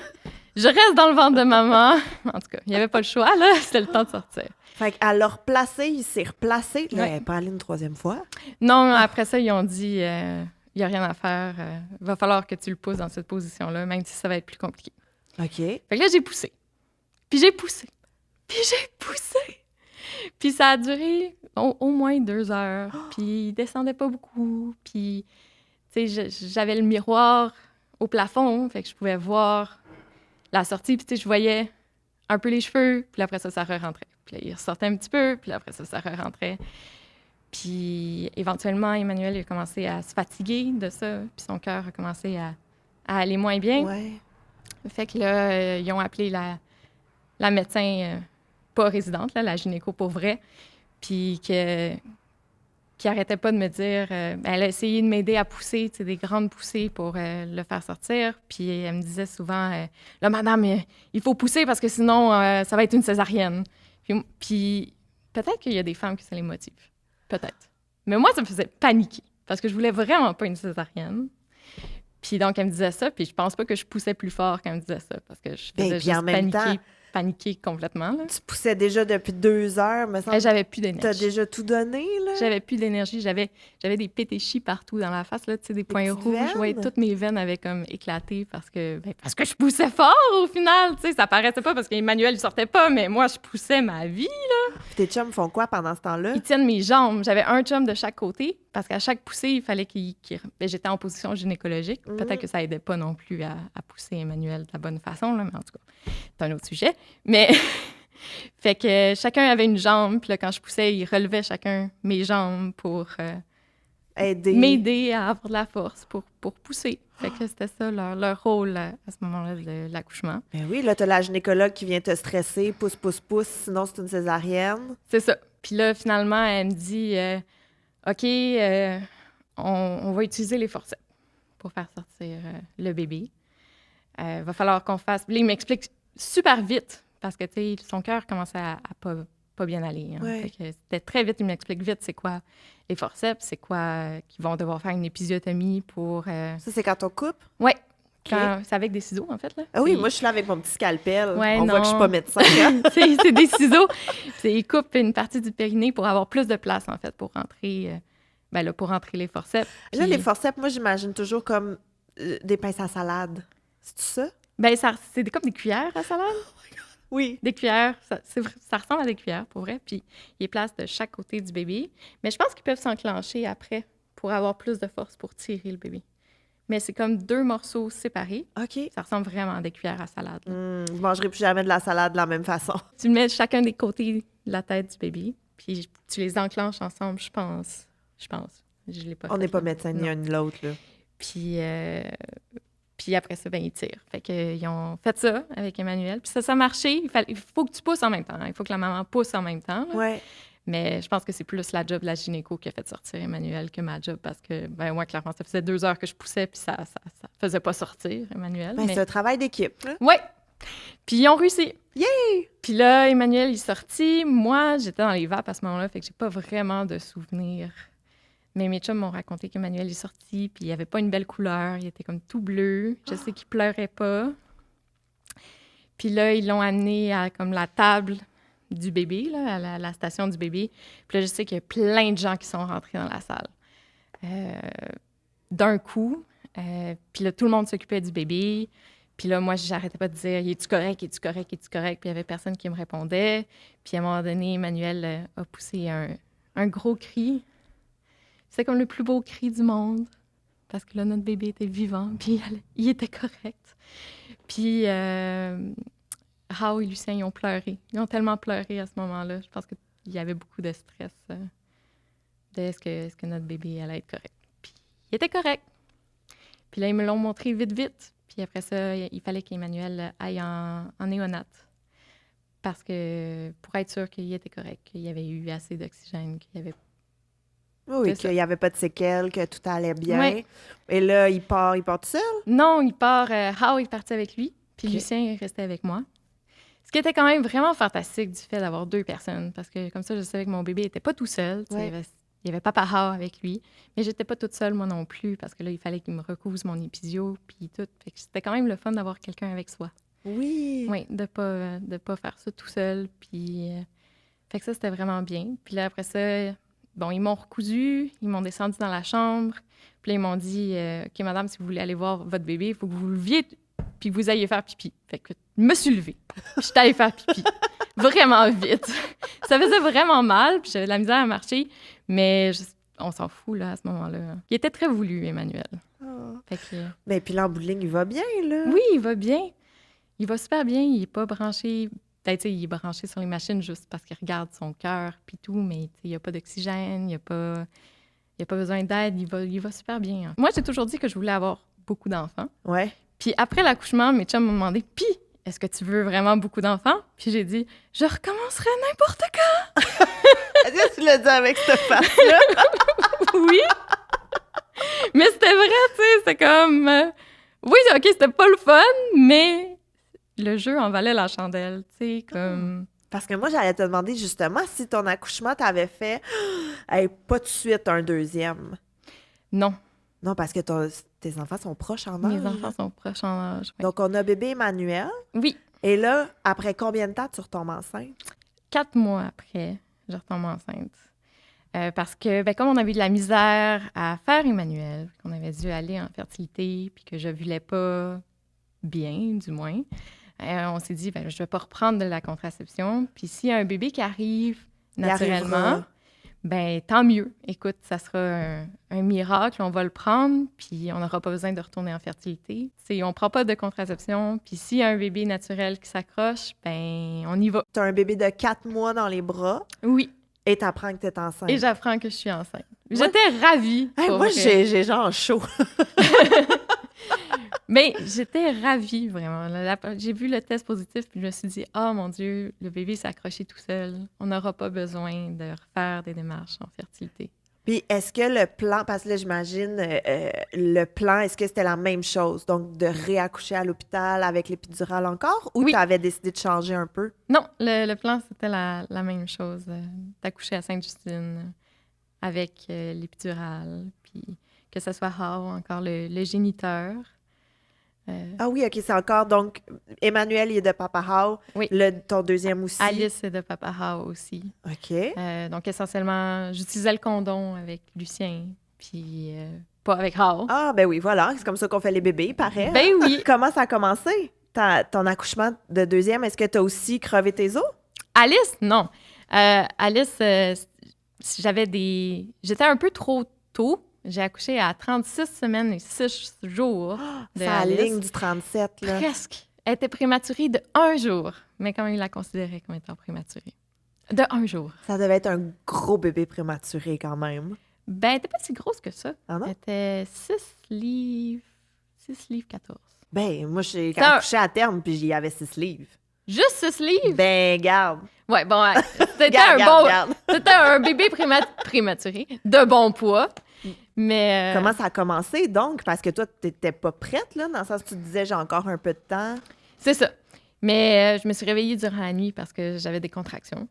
[SPEAKER 2] Je reste dans le ventre de maman. En tout cas, il n'y avait pas le choix, là. C'était le temps de sortir.
[SPEAKER 1] Fait qu'elle l'a replacé, il s'est replacé. Là,
[SPEAKER 2] Ouais.
[SPEAKER 1] elle n'est pas allée une 3e fois.
[SPEAKER 2] Non, après ça, ils ont dit, il n'y a rien à faire. Il va falloir que tu le pousses dans cette position-là, même si ça va être plus compliqué.
[SPEAKER 1] OK.
[SPEAKER 2] Fait que là, j'ai poussé. Puis j'ai poussé. Puis j'ai poussé. Puis ça a duré au moins 2 heures. Puis il descendait pas beaucoup. Puis, tu sais, j'avais le miroir au plafond, fait que je pouvais voir la sortie. Puis, tu sais, je voyais un peu les cheveux. Puis après ça re-rentrait. Puis là, il ressortait un petit peu. Puis après ça re-rentrait. Puis éventuellement, Emmanuel il a commencé à se fatiguer de ça, puis son cœur a commencé à aller moins bien.
[SPEAKER 1] Ouais.
[SPEAKER 2] Fait que là, ils ont appelé la médecin, pas résidente, là, la gynéco pour vrai, puis qui arrêtait pas de me dire... elle a essayé de m'aider à pousser, tu sais, des grandes poussées pour le faire sortir. Puis elle me disait souvent, là, madame, il faut pousser parce que sinon, ça va être une césarienne. Puis peut-être qu'il y a des femmes qui ça les motive. Peut-être. Mais moi, ça me faisait paniquer parce que je voulais vraiment pas une césarienne. Puis donc, elle me disait ça, puis je pense pas que je poussais plus fort quand elle me disait ça parce que je faisais juste paniquer complètement. Là.
[SPEAKER 1] Tu poussais déjà depuis 2 heures, me semble.
[SPEAKER 2] J'avais plus d'énergie.
[SPEAKER 1] T'as déjà tout donné, là?
[SPEAKER 2] J'avais plus d'énergie. J'avais des pétéchis partout dans la face, là, tu sais, des points rouges. Ouais, toutes mes veines avaient comme éclaté parce que je poussais fort au final. Tu sais, ça paraissait pas parce qu'Emmanuel, il sortait pas, mais moi, je poussais ma vie, là.
[SPEAKER 1] Puis tes chums font quoi pendant ce temps-là?
[SPEAKER 2] Ils tiennent mes jambes. J'avais un chum de chaque côté parce qu'à chaque poussée, il fallait j'étais en position gynécologique. Peut-être que ça aidait pas non plus à pousser Emmanuel de la bonne façon, là, mais en tout cas, c'est un autre sujet. Mais fait que chacun avait une jambe, puis là, quand je poussais, ils relevaient chacun mes jambes pour m'aider à avoir de la force pour pousser. Fait que c'était ça leur rôle à ce moment-là de l'accouchement.
[SPEAKER 1] Ben oui, là, t'as la gynécologue qui vient te stresser, pousse, pousse, pousse, sinon c'est une césarienne.
[SPEAKER 2] C'est ça. Puis là, finalement, elle me dit OK, on va utiliser les forceps pour faire sortir le bébé. Va falloir qu'on fasse... Là, il m'explique super vite parce que, tu sais, son cœur commençait à pas bien aller. Hein.
[SPEAKER 1] Ouais.
[SPEAKER 2] Fait que c'était très vite. Il m'explique vite c'est quoi les forceps, c'est quoi qu'ils vont devoir faire une épisiotomie pour...
[SPEAKER 1] Ça, c'est quand on coupe?
[SPEAKER 2] Oui.
[SPEAKER 1] Okay.
[SPEAKER 2] C'est avec des ciseaux, en fait. Là.
[SPEAKER 1] Ah oui, moi, je suis là avec mon petit scalpel.
[SPEAKER 2] Ouais,
[SPEAKER 1] on voit que je suis pas médecin. Hein?
[SPEAKER 2] c'est des ciseaux. Ils coupent une partie du périnée pour avoir plus de place, en fait, pour rentrer... pour rentrer les forceps. Puis...
[SPEAKER 1] Là, les forceps, moi, j'imagine toujours comme des pinces à salade. C'est ça?
[SPEAKER 2] C'est comme des cuillères à salade.
[SPEAKER 1] Oh my God. Oui.
[SPEAKER 2] Des cuillères. Ça ressemble à des cuillères, pour vrai. Puis, ils les placent de chaque côté du bébé. Mais je pense qu'ils peuvent s'enclencher après pour avoir plus de force pour tirer le bébé. Mais c'est comme 2 morceaux séparés.
[SPEAKER 1] OK.
[SPEAKER 2] Ça ressemble vraiment à des cuillères à salade.
[SPEAKER 1] Je mangerai plus jamais de la salade de la même façon.
[SPEAKER 2] Tu mets chacun des côtés de la tête du bébé, puis tu les enclenches ensemble, je pense. Je l'ai pas fait.
[SPEAKER 1] On n'est pas médecin ni un ni l'autre, là.
[SPEAKER 2] Puis après ça, ils tirent. Fait qu'ils ont fait ça avec Emmanuel. Puis ça a marché. Il faut que tu pousses en même temps. Il faut que la maman pousse en même temps. Là.
[SPEAKER 1] Ouais.
[SPEAKER 2] Mais je pense que c'est plus la job de la gynéco qui a fait sortir Emmanuel que ma job parce que, moi, clairement, ça faisait 2 heures que je poussais puis ça faisait pas sortir Emmanuel.
[SPEAKER 1] C'est un travail d'équipe.
[SPEAKER 2] Oui. Puis ils ont réussi.
[SPEAKER 1] Yay!
[SPEAKER 2] Puis là, Emmanuel est sorti. Moi, j'étais dans les vapes à ce moment-là, fait que j'ai pas vraiment de souvenirs. Mais mes chums m'ont raconté qu'Emmanuel est sorti, puis il avait pas une belle couleur. Il était comme tout bleu. Je sais qu'il pleurait pas. Puis là, ils l'ont amené à comme la table du bébé, là, à la station du bébé. Puis là, je sais qu'il y a plein de gens qui sont rentrés dans la salle. D'un coup. Puis là, tout le monde s'occupait du bébé. Puis là, moi, j'arrêtais pas de dire « Es-tu correct? Es-tu correct? Es-tu correct? » Puis il y avait personne qui me répondait. Puis à un moment donné, Emmanuel a poussé un gros cri. C'était comme le plus beau cri du monde. Parce que là, notre bébé était vivant. Puis il était correct. Puis Hao et Lucien, ils ont pleuré. Ils ont tellement pleuré à ce moment-là. Je pense qu'il y avait beaucoup de stress de est-ce que notre bébé allait être correct. Puis il était correct. Puis là, ils me l'ont montré vite. Puis après ça, il fallait qu'Emmanuel aille en néonate. Parce que pour être sûr qu'il était correct, qu'il y avait eu assez d'oxygène, qu'il y avait...
[SPEAKER 1] Oui, qu'il n'y avait pas de séquelles, que tout allait bien.
[SPEAKER 2] Oui.
[SPEAKER 1] Et là, il part tout seul?
[SPEAKER 2] Non, il part... Hao est parti avec lui, puis Lucien est resté avec moi. Ce qui était quand même vraiment fantastique du fait d'avoir 2 personnes. Parce que comme ça, je savais que mon bébé n'était pas tout seul. Ouais. Il y avait papa Hao avec lui. Mais j'étais pas toute seule, moi non plus, parce que là, il fallait qu'il me recouse mon épisio, puis tout. Fait que c'était quand même le fun d'avoir quelqu'un avec soi.
[SPEAKER 1] Oui.
[SPEAKER 2] Oui, de pas faire ça tout seul. Puis, fait que ça, c'était vraiment bien. Puis là, après ça, ils m'ont recousu, ils m'ont descendu dans la chambre. Puis là, ils m'ont dit OK, madame, si vous voulez aller voir votre bébé, il faut que vous leviez puis que vous alliez faire pipi. Fait que je me suis levée. Je suis allée faire pipi. Vraiment vite. Ça faisait vraiment mal, puis j'avais de la misère à marcher. Mais on s'en fout, là, à ce moment-là. Il était très voulu, Emmanuel.
[SPEAKER 1] Oh.
[SPEAKER 2] Fait que...
[SPEAKER 1] Mais puis là, en bout de ligne, il va bien, là?
[SPEAKER 2] Oui, il va bien. Il va super bien. Il n'est pas branché peut-être, il est branché sur les machines juste parce qu'il regarde son cœur puis tout, mais il n'y a pas d'oxygène, il n'y a pas besoin d'aide, il va super bien. Hein. Moi, j'ai toujours dit que je voulais avoir beaucoup d'enfants.
[SPEAKER 1] Ouais.
[SPEAKER 2] Puis après l'accouchement, mes chums m'ont demandé « Puis, est-ce que tu veux vraiment beaucoup d'enfants? » Puis j'ai dit « Je recommencerai n'importe quand! »
[SPEAKER 1] Est-ce que tu l'as dit avec cette face-là?
[SPEAKER 2] Oui! Mais c'était vrai, tu sais, c'était comme... oui, OK, c'était pas le fun, mais le jeu en valait la chandelle, tu sais, comme...
[SPEAKER 1] Parce que moi, j'allais te demander justement si ton accouchement t'avait fait hey, pas de suite un deuxième.
[SPEAKER 2] Non.
[SPEAKER 1] Non, parce que tes enfants sont proches en âge.
[SPEAKER 2] Mes enfants sont proches en âge, oui.
[SPEAKER 1] Donc, on a bébé Emmanuel.
[SPEAKER 2] Oui.
[SPEAKER 1] Et là, après combien de temps tu retombes enceinte?
[SPEAKER 2] 4 mois après, je retombe enceinte. Parce que, comme on avait eu de la misère à faire Emmanuel, qu'on avait dû aller en fertilité, puis que je voulais pas bien, du moins, on s'est dit, je vais pas reprendre de la contraception. Puis s'il y a un bébé qui arrive naturellement, tant mieux. Écoute, ça sera un miracle, on va le prendre, puis on n'aura pas besoin de retourner en fertilité. T'sais, on prend pas de contraception, puis s'il y a un bébé naturel qui s'accroche, on y va.
[SPEAKER 1] Tu as un bébé de 4 mois dans les bras.
[SPEAKER 2] Oui.
[SPEAKER 1] Et t'apprends que t'es enceinte.
[SPEAKER 2] Et j'apprends que je suis enceinte. J'étais ravie.
[SPEAKER 1] Moi, j'ai genre chaud.
[SPEAKER 2] Mais j'étais ravie, vraiment. J'ai vu le test positif, puis je me suis dit, oh mon Dieu, le bébé s'est accroché tout seul. On n'aura pas besoin de refaire des démarches en fertilité.
[SPEAKER 1] Puis est-ce que le plan, parce que là, j'imagine, le plan, est-ce que c'était la même chose? Donc, de réaccoucher à l'hôpital avec l'épidurale encore? Ou tu avais décidé de changer un peu?
[SPEAKER 2] Non, le plan, c'était la même chose. D'accoucher à Sainte-Justine avec l'épidurale, puis que ce soit Hao, encore le géniteur.
[SPEAKER 1] Ah oui, OK, c'est encore, donc, Emmanuel, il est de Papa Hao.
[SPEAKER 2] Oui.
[SPEAKER 1] Ton deuxième aussi.
[SPEAKER 2] Alice est de Papa Hao aussi.
[SPEAKER 1] OK.
[SPEAKER 2] Donc, essentiellement, j'utilisais le condom avec Lucien, puis pas avec Hao.
[SPEAKER 1] Ah, ben oui, voilà, c'est comme ça qu'on fait les bébés, pareil.
[SPEAKER 2] Ben oui.
[SPEAKER 1] Comment ça a commencé, ton accouchement de deuxième? Est-ce que tu as aussi crevé tes os?
[SPEAKER 2] Alice, non. Alice, j'étais un peu trop tôt. J'ai accouché à 36 semaines et 6 jours.
[SPEAKER 1] C'est à la ligne du 37, là.
[SPEAKER 2] Presque. Elle était prématurée de 1 jour, mais quand même, il la considérait comme étant prématurée. De 1 jour.
[SPEAKER 1] Ça devait être un gros bébé prématuré, quand même.
[SPEAKER 2] Elle n'était pas si grosse que ça.
[SPEAKER 1] Ah non?
[SPEAKER 2] Elle était 6 livres 14.
[SPEAKER 1] Moi, j'ai accouché à terme, puis j'y avais 6 livres.
[SPEAKER 2] Juste 6 livres?
[SPEAKER 1] Garde.
[SPEAKER 2] Ouais, bon, c'était c'était un bébé prématuré, de bon poids. Mais
[SPEAKER 1] comment ça a commencé, donc? Parce que toi, t'étais pas prête, là, dans le sens où tu te disais, j'ai encore un peu de temps.
[SPEAKER 2] C'est ça. Mais je me suis réveillée durant la nuit parce que j'avais des contractions.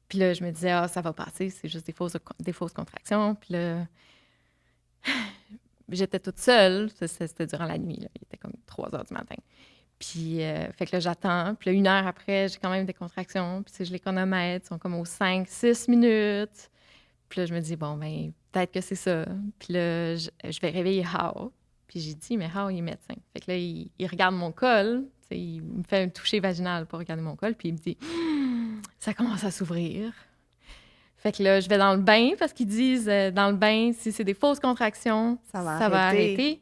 [SPEAKER 2] Puis là, je me disais, ça va passer, c'est juste des fausses contractions. Puis là, j'étais toute seule. C'était durant la nuit, là. Il était comme 3 heures du matin. Puis, fait que là, j'attends. Puis là, 1 heure après, j'ai quand même des contractions. Puis, je les chronomètre, ils sont comme aux 5-6 minutes. Puis là, je me dis, peut-être que c'est ça. Puis là, je vais réveiller Hao. Puis j'ai dit, mais Hao, il est médecin. Fait que là, il regarde mon col. Il me fait un toucher vaginal pour regarder mon col. Puis il me dit, ça commence à s'ouvrir. Fait que là, je vais dans le bain parce qu'ils disent, dans le bain, si c'est des fausses contractions, ça va arrêter.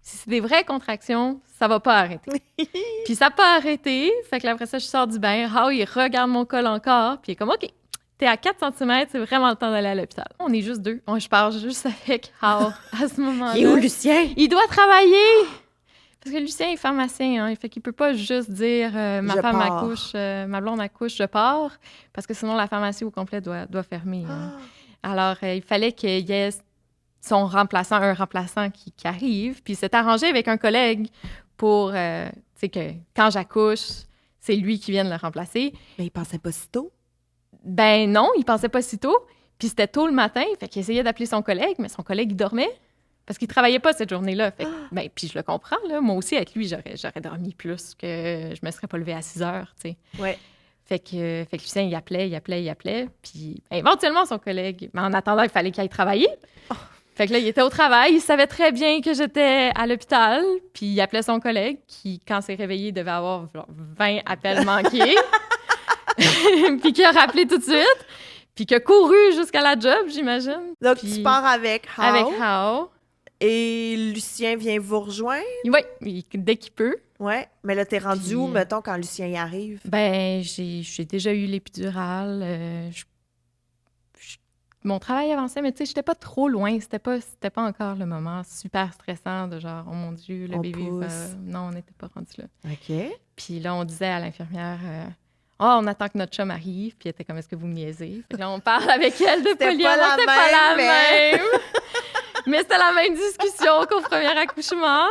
[SPEAKER 2] Si c'est des vraies contractions, ça va pas arrêter. Puis ça n'a pas arrêté. Fait que là, après ça, je sors du bain. Hao, il regarde mon col encore. Puis il est comme, OK. T'es à 4 cm, c'est vraiment le temps d'aller à l'hôpital. On est juste 2. Je pars juste avec Hao à ce moment-là.
[SPEAKER 1] Il est où, Lucien?
[SPEAKER 2] Il doit travailler! Parce que Lucien est pharmacien, hein. Fait qu'il peut pas juste dire ma blonde accouche, je pars, parce que sinon la pharmacie au complet doit fermer. Hein. Alors, il fallait qu'il y ait un remplaçant qui arrive, puis il s'est arrangé avec un collègue pour, tu sais, que quand j'accouche, c'est lui qui vienne le remplacer.
[SPEAKER 1] Mais il pensait pas si tôt?
[SPEAKER 2] Non, il pensait pas si tôt. Puis c'était tôt le matin, fait qu'il essayait d'appeler son collègue, mais son collègue, il dormait parce qu'il travaillait pas cette journée-là. Fait que, puis je le comprends, là. Moi aussi, avec lui, j'aurais dormi plus que je me serais pas levée à 6 heures, tu sais.
[SPEAKER 1] Ouais.
[SPEAKER 2] Fait que Lucien, il appelait. Puis éventuellement, son collègue, mais en attendant, il fallait qu'il aille travailler. Fait que là, il était au travail. Il savait très bien que j'étais à l'hôpital. Puis il appelait son collègue qui, quand s'est réveillé, devait avoir genre 20 appels manqués. Puis qui a rappelé tout de suite, puis qui a couru jusqu'à la job, j'imagine.
[SPEAKER 1] Donc,
[SPEAKER 2] puis,
[SPEAKER 1] tu pars avec Hao.
[SPEAKER 2] Avec Hao.
[SPEAKER 1] Et Lucien vient vous rejoindre?
[SPEAKER 2] Oui, dès qu'il peut.
[SPEAKER 1] Ouais. Mais là, t'es rendu
[SPEAKER 2] Puis,
[SPEAKER 1] où, mettons, quand Lucien y arrive?
[SPEAKER 2] Ben, j'ai déjà eu l'épidurale. Mon travail avançait, mais tu sais, j'étais pas trop loin. C'était pas encore le moment super stressant de genre, oh mon Dieu, le
[SPEAKER 1] On
[SPEAKER 2] bébé va...
[SPEAKER 1] pousse.
[SPEAKER 2] Non, on n'était pas rendu là.
[SPEAKER 1] OK.
[SPEAKER 2] Puis là, on disait à l'infirmière, on attend que notre chum arrive. Puis elle était comme, est-ce que vous me niaisez? Fait que là, on parle avec elle de
[SPEAKER 1] C'était
[SPEAKER 2] polyamour.
[SPEAKER 1] pas la
[SPEAKER 2] C'était pas la
[SPEAKER 1] même,
[SPEAKER 2] même. Mais c'était la même discussion qu'au premier accouchement.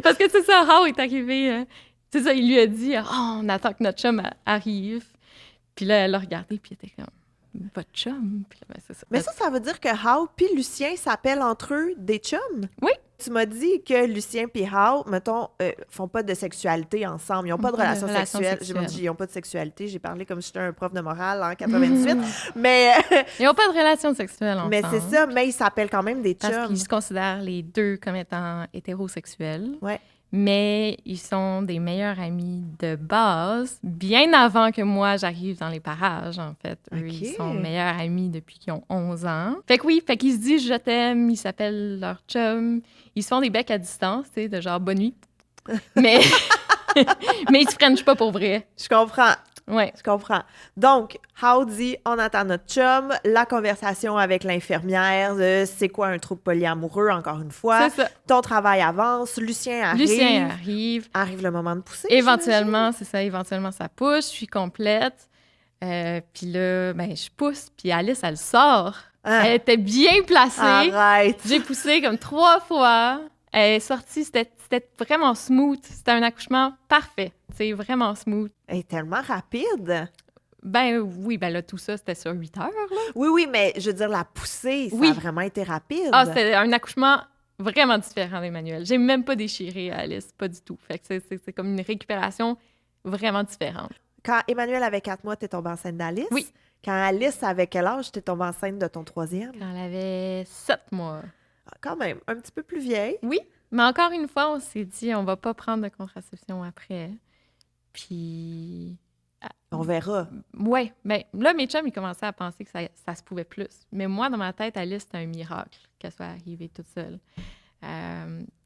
[SPEAKER 2] Parce que c'est ça, How est arrivé. C'est ça, il lui a dit, on attend que notre chum arrive. Puis là, elle l'a regardé, puis elle était comme, votre chum? Puis là, ben, c'est ça.
[SPEAKER 1] Mais ça veut dire que How puis Lucien s'appellent entre eux des chums?
[SPEAKER 2] Oui.
[SPEAKER 1] Tu m'as dit que Lucien puis How, mettons, font pas de sexualité ensemble. Ils n'ont pas de relation sexuelle. J'ai dit, ils n'ont pas de sexualité. J'ai parlé comme si j'étais un prof de morale en 98. Mais
[SPEAKER 2] Ils n'ont pas de relation sexuelle ensemble.
[SPEAKER 1] mais c'est ça, mais ils s'appellent quand même des
[SPEAKER 2] Parce
[SPEAKER 1] chums.
[SPEAKER 2] qu'ils se considèrent les deux comme étant hétérosexuels.
[SPEAKER 1] Ouais.
[SPEAKER 2] Mais ils sont des meilleurs amis de base, bien avant que moi, j'arrive dans les parages, en fait. Eux,
[SPEAKER 1] OK.
[SPEAKER 2] ils sont meilleurs amis depuis qu'ils ont 11 ans. Fait que oui, fait qu'ils se disent « je t'aime », ils s'appellent leur chum. Ils se font des becs à distance, tu sais, de genre « bonne nuit ». Mais... mais ils se frenchent pas pour vrai.
[SPEAKER 1] Je comprends.
[SPEAKER 2] Ouais.
[SPEAKER 1] Je comprends. Donc, How dit, on attend notre chum, la conversation avec l'infirmière, c'est quoi un trouble polyamoureux, encore une fois.
[SPEAKER 2] C'est ça.
[SPEAKER 1] Ton travail avance, Lucien arrive.
[SPEAKER 2] Lucien arrive.
[SPEAKER 1] Arrive le moment de pousser.
[SPEAKER 2] Éventuellement, c'est ça, éventuellement, ça pousse, je suis complète. Puis là, ben, je pousse, puis Alice, elle sort.
[SPEAKER 1] Ah.
[SPEAKER 2] Elle était bien placée.
[SPEAKER 1] Arrête.
[SPEAKER 2] J'ai poussé comme 3 fois. Elle est sortie, c'était vraiment smooth. C'était un accouchement parfait. C'est vraiment smooth.
[SPEAKER 1] Elle est tellement rapide.
[SPEAKER 2] Ben oui, ben là, tout ça, c'était sur 8 heures. Là.
[SPEAKER 1] Oui, mais je veux dire, la poussée, ça
[SPEAKER 2] Oui.
[SPEAKER 1] a vraiment été rapide.
[SPEAKER 2] Ah, c'était un accouchement vraiment différent d'Emmanuel. J'ai même pas déchiré Alice, pas du tout. Fait que c'est comme une récupération vraiment différente.
[SPEAKER 1] Quand Emmanuel avait 4 mois, t'es tombée enceinte d'Alice.
[SPEAKER 2] Oui.
[SPEAKER 1] Quand Alice avait quel âge, t'es tombée enceinte de ton troisième?
[SPEAKER 2] Quand elle avait 7 mois.
[SPEAKER 1] Ah, quand même, un petit peu plus vieille.
[SPEAKER 2] Oui, mais encore une fois, on s'est dit, on va pas prendre de contraception après. Puis...
[SPEAKER 1] On verra.
[SPEAKER 2] Ouais, mais là, mes chums, ils commençaient à penser que ça se pouvait plus. Mais moi, dans ma tête, Alice, c'était un miracle qu'elle soit arrivée toute seule.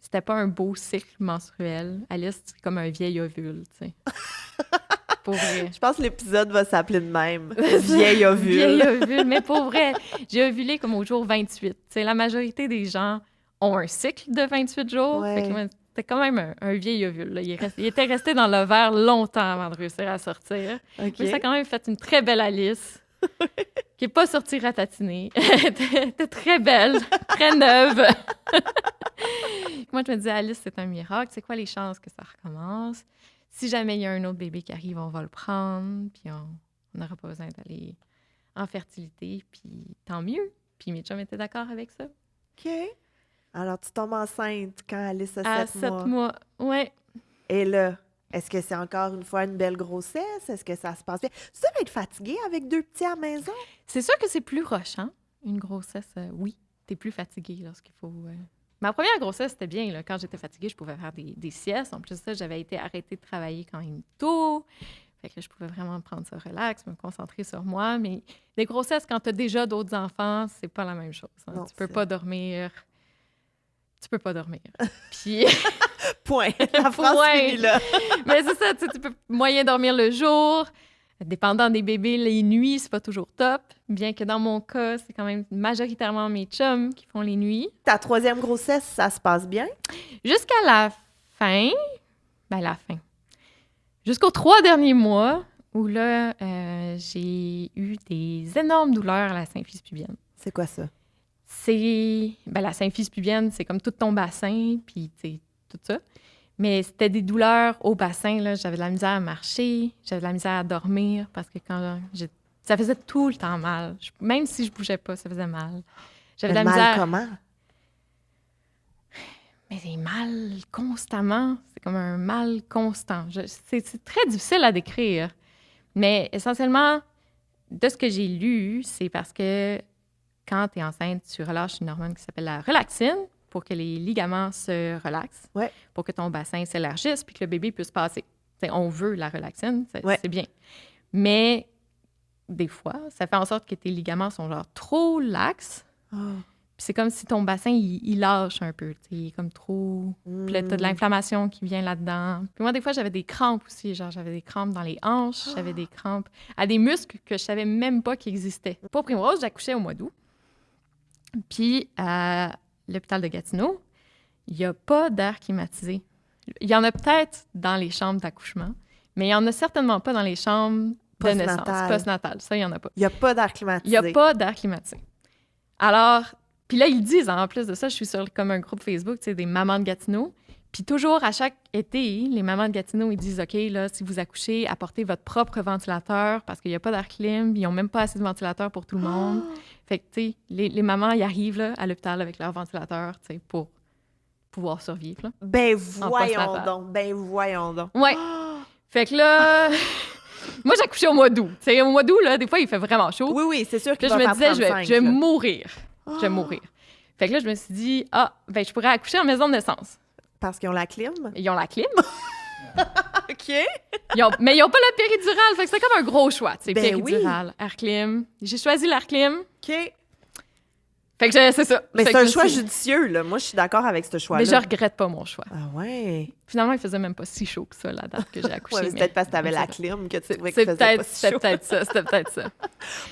[SPEAKER 2] C'était pas un beau cycle menstruel. Alice, c'est comme un vieil ovule, tu sais. Pour vrai.
[SPEAKER 1] Je pense que l'épisode va s'appeler de même. Vieil ovule.
[SPEAKER 2] Vieil ovule, mais pour vrai, j'ai ovulé comme au jour 28. Tu sais, la majorité des gens ont un cycle de 28 jours.
[SPEAKER 1] Ouais.
[SPEAKER 2] Fait que c'était quand même un vieil ovule. Là. Il était resté dans l'ovaire longtemps avant de réussir à sortir.
[SPEAKER 1] OK.
[SPEAKER 2] Mais ça a quand même fait une très belle Alice, qui n'est pas sortie ratatinée. Elle était très belle, très neuve. Moi, je me disais, Alice, c'est un miracle. C'est quoi les chances que ça recommence? Si jamais il y a un autre bébé qui arrive, on va le prendre, puis on n'aura pas besoin d'aller en fertilité, puis tant mieux. Puis mes chums étaient d'accord avec ça.
[SPEAKER 1] OK. Alors, tu tombes enceinte quand Alice a
[SPEAKER 2] À
[SPEAKER 1] 7
[SPEAKER 2] 7
[SPEAKER 1] mois.
[SPEAKER 2] mois, ouais.
[SPEAKER 1] Et là, est-ce que c'est encore une fois une belle grossesse? Est-ce que ça se passe bien? Tu dois être fatiguée avec 2 petits à la maison?
[SPEAKER 2] C'est sûr que c'est plus rushant, une grossesse, oui. T'es plus fatiguée lorsqu'il faut... Ma première grossesse, c'était bien. Là. Quand j'étais fatiguée, je pouvais faire des siestes. En plus de ça, j'avais été arrêtée de travailler quand même tôt. Fait que là, je pouvais vraiment prendre ça relax, me concentrer sur moi. Mais les grossesses, quand tu as déjà d'autres enfants, c'est pas la même chose. Hein.
[SPEAKER 1] Non,
[SPEAKER 2] Tu peux
[SPEAKER 1] c'est-
[SPEAKER 2] pas dormir. Tu peux pas dormir. Puis...
[SPEAKER 1] Point. La phrase
[SPEAKER 2] Ouais.
[SPEAKER 1] finie là.
[SPEAKER 2] Mais c'est ça, tu peux moyen dormir le jour. Dépendant des bébés, les nuits, c'est pas toujours top. Bien que dans mon cas, c'est quand même majoritairement mes chums qui font les nuits.
[SPEAKER 1] Ta 3e grossesse, ça se passe bien?
[SPEAKER 2] Jusqu'à la fin, jusqu'aux 3 derniers mois, où là, j'ai eu des énormes douleurs à la symphyse pubienne.
[SPEAKER 1] C'est quoi ça?
[SPEAKER 2] La symphyse pubienne, c'est comme tout ton bassin, puis tu sais, tout ça. Mais c'était des douleurs au bassin, là. J'avais de la misère à marcher, j'avais de la misère à dormir, parce que ça faisait tout le temps mal. Même si je bougeais pas, ça faisait mal. J'avais de la
[SPEAKER 1] mal
[SPEAKER 2] misère...
[SPEAKER 1] comment?
[SPEAKER 2] Mais c'est mal constamment. C'est comme un mal constant. C'est très difficile à décrire. Mais essentiellement, de ce que j'ai lu, c'est parce que quand tu es enceinte, tu relâches une hormone qui s'appelle la relaxine pour que les ligaments se relaxent,
[SPEAKER 1] Ouais.
[SPEAKER 2] pour que ton bassin s'élargisse puis que le bébé puisse passer. T'sais, on veut la relaxine,
[SPEAKER 1] Ouais.
[SPEAKER 2] c'est bien. Mais des fois, ça fait en sorte que tes ligaments sont genre trop laxes.
[SPEAKER 1] Oh.
[SPEAKER 2] Puis c'est comme si ton bassin, il lâche un peu, tu sais, il est comme trop... Puis là, t'as de l'inflammation qui vient là-dedans. Puis moi, des fois, j'avais des crampes aussi, genre j'avais des crampes dans les hanches, j'avais des crampes à des muscles que je savais même pas qu'ils existaient. Pour Primrose, j'accouchais au mois d'août. Puis à l'hôpital de Gatineau, il n'y a pas d'air climatisé. Il y en a peut-être dans les chambres d'accouchement, mais il n'y en a certainement pas dans les chambres de naissance, postnatale. Ça, il n'y en a pas.
[SPEAKER 1] Il n'y a pas d'air climatisé.
[SPEAKER 2] Il n'y a pas d'air climatisé. Alors, puis là, ils disent, en plus de ça, je suis sur comme un groupe Facebook, tu sais, des mamans de Gatineau. Puis toujours, à chaque été, les mamans de Gatineau, ils disent, OK, là, si vous accouchez, apportez votre propre ventilateur parce qu'il n'y a pas d'air clim, ils n'ont même pas assez de ventilateur pour tout le monde. Fait que, tu sais, les mamans, ils arrivent là, à l'hôpital avec leur ventilateur, tu sais, pour pouvoir survivre. Là,
[SPEAKER 1] ben voyons donc.
[SPEAKER 2] Ouais. Fait que là, moi, j'accouchais au mois d'août. Tu sais, au mois d'août, là, des fois, il fait vraiment chaud.
[SPEAKER 1] Oui, c'est sûr que
[SPEAKER 2] je me disais, je vais mourir. Je vais mourir. Fait que là, je me suis dit, je pourrais accoucher en maison de naissance.
[SPEAKER 1] Parce qu'ils ont la clim?
[SPEAKER 2] Ils ont la clim.
[SPEAKER 1] OK.
[SPEAKER 2] Mais ils n'ont pas le péridurale. Fait que c'est comme un gros choix. Tu sais,
[SPEAKER 1] Ben
[SPEAKER 2] péridurale, air clim. J'ai choisi l'air clim.
[SPEAKER 1] OK.
[SPEAKER 2] Fait que c'est ça.
[SPEAKER 1] Mais c'est un choix judicieux, là. Moi, je suis d'accord avec ce choix-là.
[SPEAKER 2] Mais je regrette pas mon choix.
[SPEAKER 1] Ah ouais?
[SPEAKER 2] Finalement, il faisait même pas si chaud que ça, la date que j'ai accouché.
[SPEAKER 1] Ouais, c'est peut-être parce que tu avais la clim que tu trouvais qu'il faisait pas si chaud.
[SPEAKER 2] C'était peut-être ça.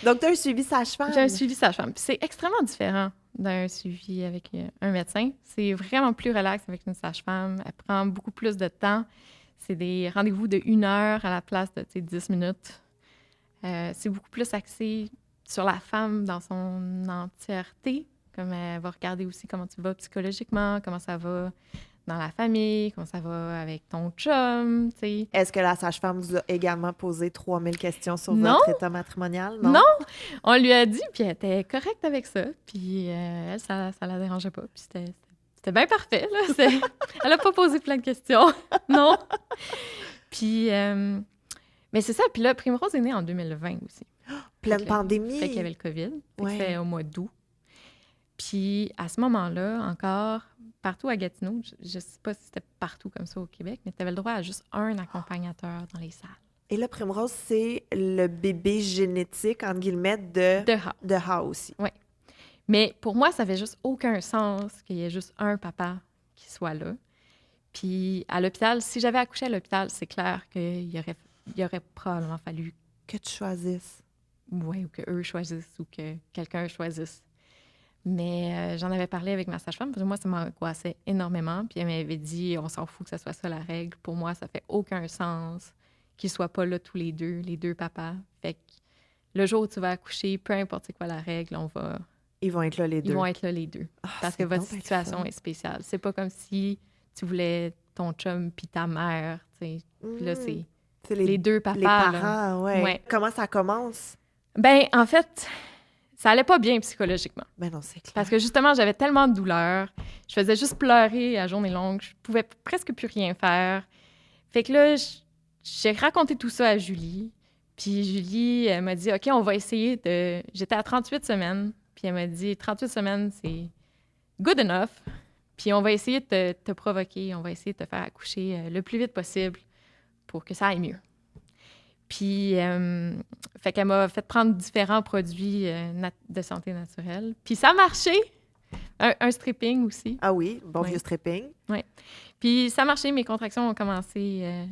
[SPEAKER 1] Donc, tu as un suivi sage-femme?
[SPEAKER 2] J'ai un suivi sage-femme. Puis c'est extrêmement différent d'un suivi avec un médecin. C'est vraiment plus relax avec une sage-femme. Elle prend beaucoup plus de temps. C'est des rendez-vous de 1 heure à la place de 10 minutes. C'est beaucoup plus axé sur la femme dans son entièreté. Comme elle va regarder aussi comment tu vas psychologiquement, comment ça va dans la famille, comment ça va avec ton chum, tu sais.
[SPEAKER 1] Est-ce que la sage-femme vous a également posé 3000 questions sur votre état matrimonial?
[SPEAKER 2] Non, on lui a dit, puis elle était correcte avec ça. Puis elle, ça la dérangeait pas. Puis c'était bien parfait, là. Elle a pas posé plein de questions. Non. Puis, mais c'est ça. Puis là, Primrose est née en 2020 aussi.
[SPEAKER 1] Pleine pandémie.
[SPEAKER 2] Fait qu'il y avait le COVID. C'était au mois d'août. Puis à ce moment-là, encore, partout à Gatineau, je ne sais pas si c'était partout comme ça au Québec, mais tu avais le droit à juste un accompagnateur dans les salles.
[SPEAKER 1] Et là, Primrose, c'est le bébé génétique, entre guillemets, de Ha aussi.
[SPEAKER 2] Oui. Mais pour moi, ça n'avait juste aucun sens qu'il y ait juste un papa qui soit là. Puis à l'hôpital, si j'avais accouché à l'hôpital, c'est clair qu'il y aurait probablement fallu...
[SPEAKER 1] Que tu choisisses.
[SPEAKER 2] Oui, ou qu'eux choisissent, ou que quelqu'un choisisse. Mais j'en avais parlé avec ma sage-femme, parce que moi, ça m'angoissait énormément. Puis elle m'avait dit, on s'en fout que ça soit ça la règle. Pour moi, ça fait aucun sens qu'ils soient pas là tous les deux papas. Fait que le jour où tu vas accoucher, peu importe c'est quoi la règle,
[SPEAKER 1] Ils vont être là les deux.
[SPEAKER 2] Ils vont être là les deux. Parce que votre situation est spéciale. C'est pas comme si tu voulais ton chum puis ta mère, tu sais. Puis là, c'est les deux papas.
[SPEAKER 1] Les parents,
[SPEAKER 2] là.
[SPEAKER 1] ouais. Comment ça commence?
[SPEAKER 2] Ben, en fait... Ça allait pas bien psychologiquement.
[SPEAKER 1] Ben non, c'est clair.
[SPEAKER 2] Parce que justement, j'avais tellement de douleurs. Je faisais juste pleurer à journée longue. Je pouvais presque plus rien faire. Fait que là, j'ai raconté tout ça à Julie. Puis Julie, elle m'a dit, OK, on va essayer de... J'étais à 38 semaines. Puis elle m'a dit, 38 semaines, c'est good enough. Puis on va essayer de te provoquer. On va essayer de te faire accoucher le plus vite possible pour que ça aille mieux. Puis, fait qu'elle m'a fait prendre différents produits de santé naturelle. Puis ça a marché. Un stripping aussi.
[SPEAKER 1] Ah oui, bon vieux stripping.
[SPEAKER 2] Oui. Puis ça a marché, mes contractions ont commencé...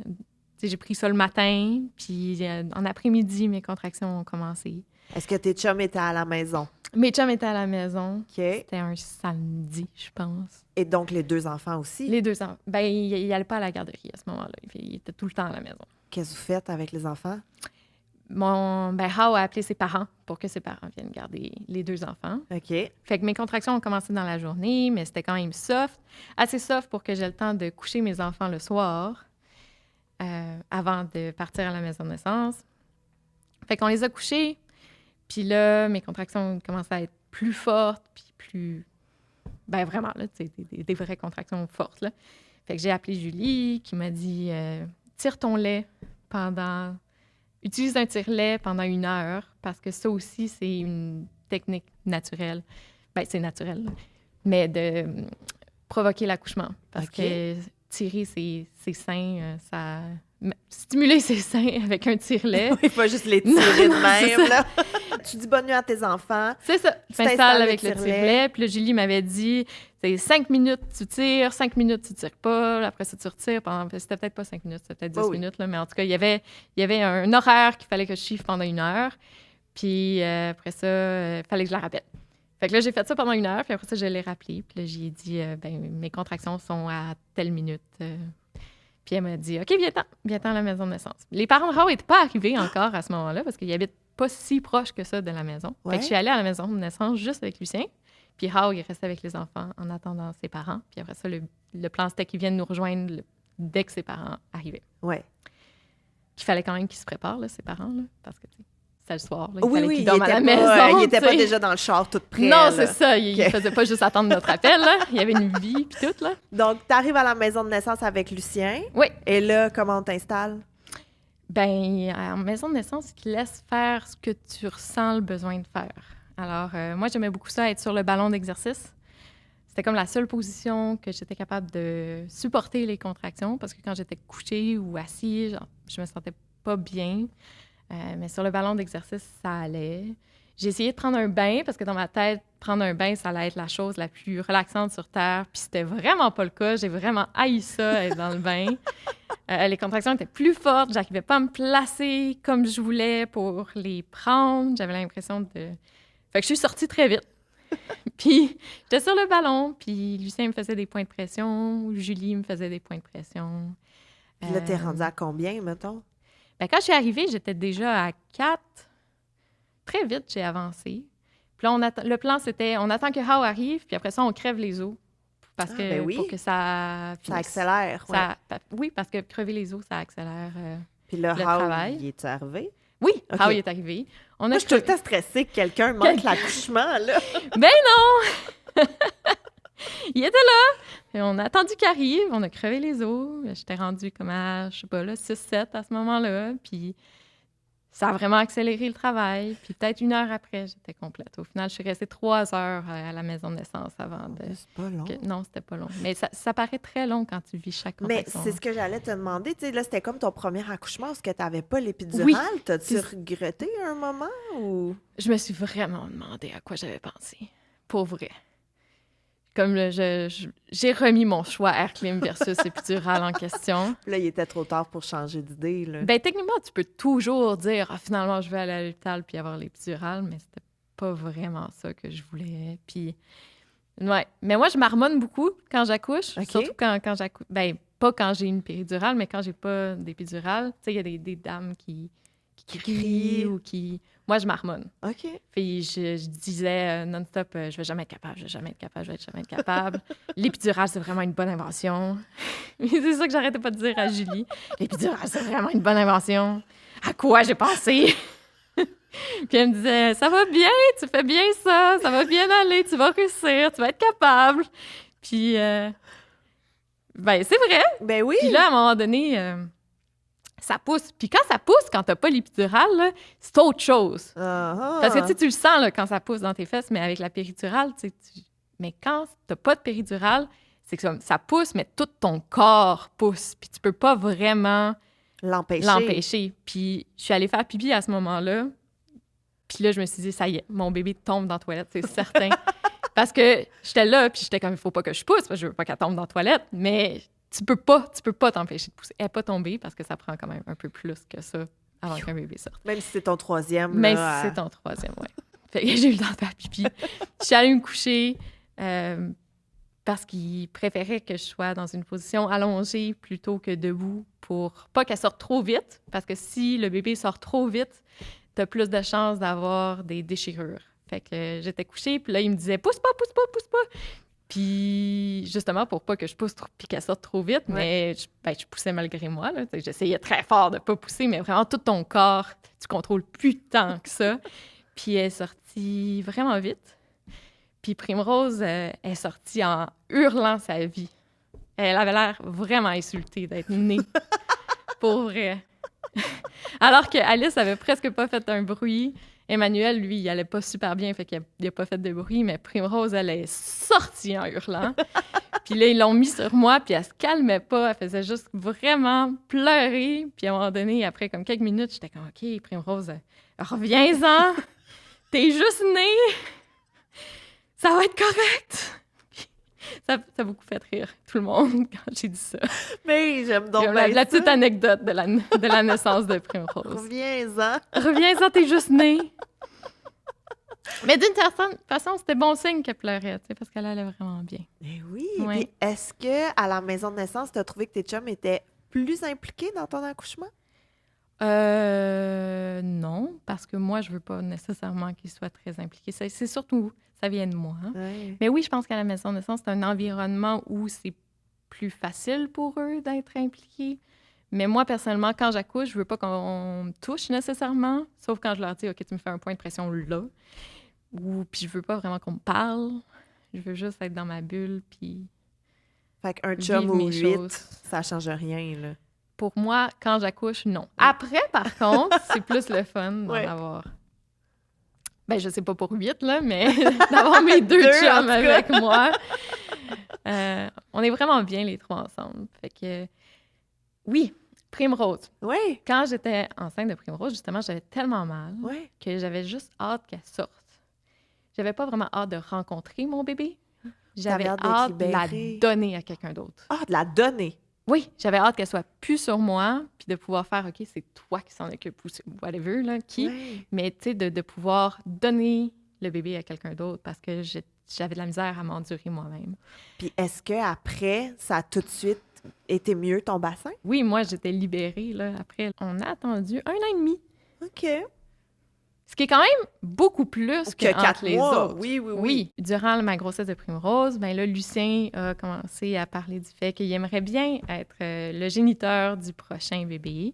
[SPEAKER 2] j'ai pris ça le matin, puis en après-midi, mes contractions ont commencé.
[SPEAKER 1] Est-ce que tes chums étaient à la maison?
[SPEAKER 2] Mes chums étaient à la maison.
[SPEAKER 1] OK.
[SPEAKER 2] C'était un samedi, je pense.
[SPEAKER 1] Et donc, les 2 enfants aussi?
[SPEAKER 2] Les 2 enfants. Ben, ils n'allaient pas à la garderie à ce moment-là. Ils étaient tout le temps à la maison.
[SPEAKER 1] Qu'est-ce que vous faites avec les enfants?
[SPEAKER 2] How a appelé ses parents pour que ses parents viennent garder les 2 enfants.
[SPEAKER 1] OK.
[SPEAKER 2] Fait que mes contractions ont commencé dans la journée, mais c'était quand même soft. Assez soft pour que j'aie le temps de coucher mes enfants le soir avant de partir à la maison de naissance. Fait qu'on les a couchés. Puis là, mes contractions commençaient à être plus fortes, puis plus... Ben vraiment, là, tu sais, des vraies contractions fortes, là. Fait que j'ai appelé Julie, qui m'a dit... tire ton lait utilise un tire-lait pendant 1 heure, parce que ça aussi, c'est une technique naturelle. Ben, c'est naturel, là. Mais de provoquer l'accouchement. Parce que tirer ses seins, stimuler ses seins avec un tire-lait.
[SPEAKER 1] Oui, pas juste les tirer de
[SPEAKER 2] c'est
[SPEAKER 1] même,
[SPEAKER 2] ça.
[SPEAKER 1] là. Tu dis bonne nuit à tes enfants.
[SPEAKER 2] C'est ça. Tu
[SPEAKER 1] t'installes
[SPEAKER 2] t'installes avec
[SPEAKER 1] le
[SPEAKER 2] le
[SPEAKER 1] tire-lait.
[SPEAKER 2] tire-lait. Puis là, Julie m'avait dit, c'est 5 minutes, tu tires, 5 minutes, tu tires pas. Après ça, tu retires. C'était peut-être pas 5 minutes, c'était peut-être 10
[SPEAKER 1] Oh oui.
[SPEAKER 2] minutes. Là, mais en tout cas, il y avait un horaire qu'il fallait que je suive pendant 1 heure. Puis après ça, il fallait que je la rappelle. Fait que là, j'ai fait ça pendant 1 heure. Puis après ça, je l'ai rappelé. Puis là, j'ai dit, mes contractions sont à telle minute. Puis elle m'a dit, OK, viens-t'en à la maison de naissance. Les parents de Hao n'étaient pas arrivés encore à ce moment-là parce qu'ils habitent pas si proche que ça de la maison.
[SPEAKER 1] Ouais.
[SPEAKER 2] Fait que je suis allée à la maison de naissance juste avec Lucien. Puis Hao, il restait avec les enfants en attendant ses parents. Puis après ça, le plan, c'était qu'ils viennent nous rejoindre dès que ses parents arrivaient.
[SPEAKER 1] Ouais.
[SPEAKER 2] Il fallait quand même qu'ils se préparent, là, ses parents, là, parce que c'était le soir. Là, il
[SPEAKER 1] Oui,
[SPEAKER 2] fallait
[SPEAKER 1] oui,
[SPEAKER 2] qu'ils
[SPEAKER 1] il
[SPEAKER 2] dorment à la
[SPEAKER 1] était
[SPEAKER 2] maison.
[SPEAKER 1] pas, il était pas
[SPEAKER 2] tu sais.
[SPEAKER 1] déjà dans le char tout prêt.
[SPEAKER 2] Non,
[SPEAKER 1] là.
[SPEAKER 2] c'est ça. Il
[SPEAKER 1] OK.
[SPEAKER 2] faisait pas juste attendre notre appel. Là. Il y avait une vie, puis tout. Là.
[SPEAKER 1] Donc, tu arrives à la maison de naissance avec Lucien.
[SPEAKER 2] Oui.
[SPEAKER 1] Et là, comment on t'installe?
[SPEAKER 2] Ben, en maison de naissance, ils te laissent faire ce que tu ressens le besoin de faire. Alors, moi, j'aimais beaucoup ça, être sur le ballon d'exercice. C'était comme la seule position que j'étais capable de supporter les contractions parce que quand j'étais couchée ou assise, je me sentais pas bien. Mais sur le ballon d'exercice, ça allait. J'ai essayé de prendre un bain parce que dans ma tête, prendre un bain, ça allait être la chose la plus relaxante sur Terre. Puis c'était vraiment pas le cas. J'ai vraiment haï ça, être dans le bain. Les contractions étaient plus fortes. J'arrivais pas à me placer comme je voulais pour les prendre. J'avais l'impression de... Fait que je suis sortie très vite. Puis j'étais sur le ballon, puis Lucien me faisait des points de pression, Julie me faisait des points de pression.
[SPEAKER 1] Puis là, t'es rendu à combien, mettons?
[SPEAKER 2] Ben, quand je suis arrivée, j'étais déjà à 4. Très vite, j'ai avancé. Puis là, le plan, c'était, on attend que Hao arrive, puis après ça, on crève les os. Parce que,
[SPEAKER 1] ben oui.
[SPEAKER 2] pour que ça...
[SPEAKER 1] Ça accélère. Ouais.
[SPEAKER 2] Oui, parce que crever les os, ça accélère
[SPEAKER 1] Puis là,
[SPEAKER 2] le
[SPEAKER 1] Hao,
[SPEAKER 2] travail.
[SPEAKER 1] il est arrivé?
[SPEAKER 2] Oui,
[SPEAKER 1] OK.
[SPEAKER 2] Hao, il est arrivé.
[SPEAKER 1] Moi, je suis tout le temps stressée que quelqu'un manque l'accouchement, là.
[SPEAKER 2] Ben non! Il était là! Et on a attendu qu'il arrive, on a crevé les os. J'étais rendue comme à, je sais pas, là, 6-7 à ce moment-là. Puis ça a vraiment accéléré le travail. Puis peut-être 1 heure après, j'étais complète. Au final, je suis restée 3 heures à la maison de naissance avant de...
[SPEAKER 1] C'est pas long.
[SPEAKER 2] Non, c'était pas long. Mais ça paraît très long quand tu vis chaque
[SPEAKER 1] Mais
[SPEAKER 2] contraction.
[SPEAKER 1] c'est ce que j'allais te demander. Tu sais, là, c'était comme ton premier accouchement parce que tu n'avais pas l'épidurale.
[SPEAKER 2] Oui.
[SPEAKER 1] T'as-tu
[SPEAKER 2] Puis-
[SPEAKER 1] regretté un moment ou...
[SPEAKER 2] Je me suis vraiment demandé à quoi j'avais pensé. Pour vrai. Comme j'ai remis mon choix Airclim versus épidural en question.
[SPEAKER 1] Là, il était trop tard pour changer d'idée, là.
[SPEAKER 2] Ben techniquement, tu peux toujours dire « Ah, finalement, je vais aller à l'hôpital puis avoir l'épidural », mais c'était pas vraiment ça que je voulais. Puis, ouais. Mais moi, je marmonne beaucoup quand j'accouche.
[SPEAKER 1] OK.
[SPEAKER 2] Surtout quand j'accouche. Ben, pas quand j'ai une péridurale, mais quand j'ai pas d'épidurale. Tu sais, il y a des dames qui crient ou qui... Moi, je marmonne.
[SPEAKER 1] OK.
[SPEAKER 2] Puis je disais non-stop, je vais jamais être capable, je vais jamais être capable, je vais jamais être capable. L'épidural, c'est vraiment une bonne invention. C'est ça que j'arrêtais pas de dire à Julie. L'épidural, c'est vraiment une bonne invention. À quoi j'ai pensé? Puis elle me disait, ça va bien, tu fais bien ça va bien aller, tu vas réussir, tu vas être capable. Puis, ben c'est vrai.
[SPEAKER 1] Ben oui.
[SPEAKER 2] Puis là, à un moment donné... ça pousse. Puis quand ça pousse, quand t'as pas l'épidural, là, c'est autre chose. Parce que tu le sens là, quand ça pousse dans tes fesses, mais avec la péridurale, mais quand t'as pas de péridurale, c'est que ça pousse, mais tout ton corps pousse. Puis tu peux pas vraiment l'empêcher. Puis je suis allée faire pipi à ce moment-là. Puis là, je me suis dit, ça y est, mon bébé tombe dans la toilette, c'est certain. Parce que j'étais là, puis j'étais comme, il faut pas que je pousse, parce que je veux pas qu'elle tombe dans la toilette. Mais... Tu peux pas t'empêcher de pousser. Elle n'est pas tombée parce que ça prend quand même un peu plus que ça avant qu'un bébé sorte.
[SPEAKER 1] Même si c'est ton troisième.
[SPEAKER 2] Mais
[SPEAKER 1] là,
[SPEAKER 2] c'est ton troisième, oui. Fait que j'ai eu le temps de faire pipi. Je suis allée me coucher parce qu'il préférait que je sois dans une position allongée plutôt que debout pour pas qu'elle sorte trop vite. Parce que si le bébé sort trop vite, tu as plus de chances d'avoir des déchirures. Fait que j'étais couchée, puis là, il me disait « Pousse pas, pousse pas, pousse pas ». Puis, justement, pour pas que je pousse puis qu'elle sorte trop vite, mais je poussais malgré moi. Là. J'essayais très fort de pas pousser, mais vraiment, tout ton corps, tu contrôles plus tant que ça. Puis, elle est sortie vraiment vite. Puis, Primrose est sortie en hurlant sa vie. Elle avait l'air vraiment insultée d'être née. Pour vrai. Alors que Alice avait presque pas fait un bruit. Emmanuel, lui, il allait pas super bien, fait qu'il a pas fait de bruit, mais Primrose, elle est sortie en hurlant. Puis là, ils l'ont mis sur moi, puis elle se calmait pas. Elle faisait juste vraiment pleurer. Puis à un moment donné, après comme quelques minutes, j'étais comme, OK, Primrose, reviens-en. T'es juste née. Ça va être correct. Puis ça a beaucoup fait rire tout le monde quand j'ai dit ça.
[SPEAKER 1] Mais j'aime donc
[SPEAKER 2] La
[SPEAKER 1] bien
[SPEAKER 2] petite
[SPEAKER 1] ça.
[SPEAKER 2] anecdote de la naissance de Primrose.
[SPEAKER 1] Reviens-en.
[SPEAKER 2] Reviens-en, t'es juste née. Mais d'une certaine façon, c'était bon signe qu'elle pleurait, tu sais, parce qu'elle allait vraiment bien.
[SPEAKER 1] Mais oui.
[SPEAKER 2] Ouais.
[SPEAKER 1] Puis est-ce que à la maison de naissance, tu as trouvé que tes chums étaient plus impliqués dans ton accouchement?
[SPEAKER 2] Non, parce que moi, je veux pas nécessairement qu'ils soient très impliqués. C'est surtout, ça vient de moi. Hein.
[SPEAKER 1] Ouais.
[SPEAKER 2] Mais oui, je pense qu'à la maison de naissance, c'est un environnement où c'est plus facile pour eux d'être impliqués. Mais moi, personnellement, quand j'accouche, je veux pas qu'on me touche nécessairement, sauf quand je leur dis, OK, tu me fais un point de pression là. Puis je veux pas vraiment qu'on me parle. Je veux juste être dans ma bulle, puis
[SPEAKER 1] Fait qu'un chum
[SPEAKER 2] vivre
[SPEAKER 1] ou
[SPEAKER 2] mes
[SPEAKER 1] 8,
[SPEAKER 2] choses.
[SPEAKER 1] ça change rien, là.
[SPEAKER 2] Pour moi, quand j'accouche, non. Après, par contre, c'est plus le fun d'en
[SPEAKER 1] Ouais.
[SPEAKER 2] avoir. Ben, je sais pas pour 8, là, mais d'avoir mes deux
[SPEAKER 1] Deux, en
[SPEAKER 2] chums
[SPEAKER 1] tout cas.
[SPEAKER 2] avec moi. On est vraiment bien les trois ensemble. Fait que, oui, Primrose.
[SPEAKER 1] Oui,
[SPEAKER 2] Quand j'étais enceinte de Primrose, justement, j'avais tellement mal
[SPEAKER 1] oui.
[SPEAKER 2] que j'avais juste hâte qu'elle sorte. J'avais pas vraiment hâte de rencontrer mon bébé. J'avais
[SPEAKER 1] T'avais hâte d'être
[SPEAKER 2] hâte de la
[SPEAKER 1] libérée.
[SPEAKER 2] donner à quelqu'un d'autre.
[SPEAKER 1] Ah, de la donner.
[SPEAKER 2] Oui, j'avais hâte qu'elle soit plus sur moi, puis de pouvoir faire, OK, c'est toi qui s'en occupe, ou whatever, là, qui.
[SPEAKER 1] Ouais.
[SPEAKER 2] Mais, tu sais, de pouvoir donner le bébé à quelqu'un d'autre parce que j'avais de la misère à m'endurer moi-même.
[SPEAKER 1] Puis est-ce qu'après, ça a tout de suite été mieux ton bassin?
[SPEAKER 2] Oui, moi, j'étais libérée, là. Après, on a attendu 1 an et demi.
[SPEAKER 1] OK.
[SPEAKER 2] Ce qui est quand même beaucoup plus
[SPEAKER 1] Que
[SPEAKER 2] entre
[SPEAKER 1] 4
[SPEAKER 2] les
[SPEAKER 1] mois.
[SPEAKER 2] autres.
[SPEAKER 1] Oui, oui, oui.
[SPEAKER 2] Oui. Durant ma grossesse de Primrose, ben là, Lucien a commencé à parler du fait qu'il aimerait bien être le géniteur du prochain bébé.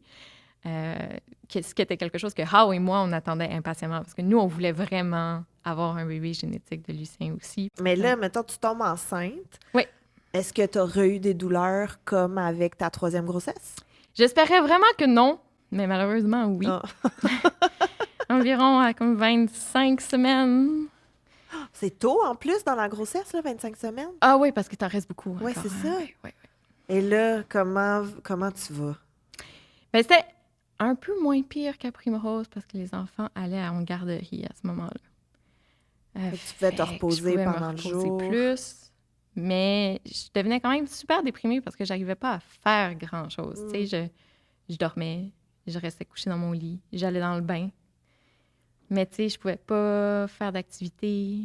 [SPEAKER 2] Ce qui était quelque chose que How et moi, on attendait impatiemment parce que nous, on voulait vraiment avoir un bébé génétique de Lucien aussi.
[SPEAKER 1] Mais là, mettons, tu tombes enceinte.
[SPEAKER 2] Oui.
[SPEAKER 1] Est-ce que tu aurais eu des douleurs comme avec ta 3e grossesse?
[SPEAKER 2] J'espérais vraiment que non, mais malheureusement, oui.
[SPEAKER 1] Ah.
[SPEAKER 2] Environ à comme 25 semaines.
[SPEAKER 1] C'est tôt, en plus, dans la grossesse, là, 25 semaines.
[SPEAKER 2] Ah oui, parce que t'en restes beaucoup.
[SPEAKER 1] Ouais,
[SPEAKER 2] encore,
[SPEAKER 1] c'est
[SPEAKER 2] hein.
[SPEAKER 1] ça.
[SPEAKER 2] Ouais.
[SPEAKER 1] Et là, comment tu vas?
[SPEAKER 2] Ben, c'était un peu moins pire qu'à Primrose parce que les enfants allaient en garderie à ce moment-là.
[SPEAKER 1] Fait que tu pouvais te reposer
[SPEAKER 2] je pouvais me
[SPEAKER 1] pendant le
[SPEAKER 2] reposer
[SPEAKER 1] jour.
[SPEAKER 2] plus, mais je devenais quand même super déprimée parce que j'arrivais pas à faire grand-chose. Tu sais, je dormais, je restais couchée dans mon lit, j'allais dans le bain. Mais tu sais, je pouvais pas faire d'activités,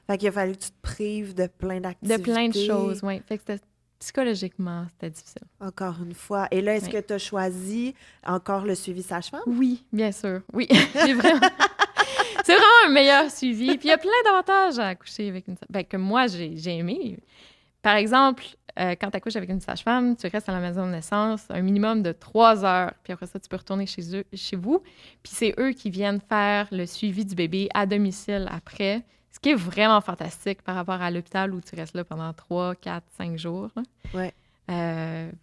[SPEAKER 1] Fait qu'il a fallu que tu te prives de plein
[SPEAKER 2] de
[SPEAKER 1] d'activités.
[SPEAKER 2] plein de choses, oui. Fait que psychologiquement, c'était difficile.
[SPEAKER 1] Encore une fois. Et là, est-ce
[SPEAKER 2] Oui.
[SPEAKER 1] que tu as choisi encore le suivi sage-femme?
[SPEAKER 2] Oui, bien sûr. Oui, j'ai vraiment... C'est vraiment un meilleur suivi. Puis il y a plein d'avantages à accoucher avec une sage-femme que moi, j'ai aimé. Par exemple, quand tu accouches avec une sage-femme, tu restes à la maison de naissance un minimum de 3 heures. Puis après ça, tu peux retourner chez vous. Puis c'est eux qui viennent faire le suivi du bébé à domicile après. Ce qui est vraiment fantastique par rapport à l'hôpital où tu restes là pendant 3, 4, 5 jours. Là.
[SPEAKER 1] Ouais.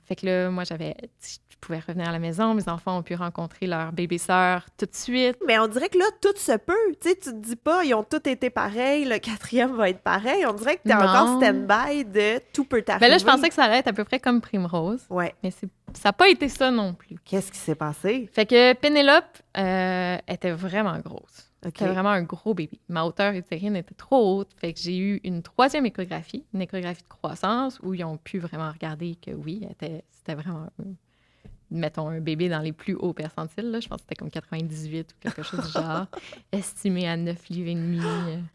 [SPEAKER 2] Fait que là, moi, je pouvais revenir à la maison. Mes enfants ont pu rencontrer leur bébé-sœur tout de suite.
[SPEAKER 1] Mais on dirait que là, tout se peut. Tu sais, tu te dis pas, ils ont tous été pareils, le 4e va être pareil. On dirait que t'es
[SPEAKER 2] Non.
[SPEAKER 1] encore stand-by de tout peut t'arriver.
[SPEAKER 2] Ben là, je pensais que ça allait être à peu près comme Primrose.
[SPEAKER 1] Ouais.
[SPEAKER 2] Mais ça n'a pas été ça non plus.
[SPEAKER 1] Qu'est-ce qui s'est passé?
[SPEAKER 2] Fait que Pénélope était vraiment grosse.
[SPEAKER 1] OK.
[SPEAKER 2] C'était vraiment un gros bébé. Ma hauteur utérine était trop haute. Fait que j'ai eu une 3e échographie, une échographie de croissance, où ils ont pu vraiment regarder que oui, c'était vraiment, mettons, un bébé dans les plus hauts percentiles. Là. Je pense que c'était comme 98 ou quelque chose du genre, estimé à 9 livres et demi.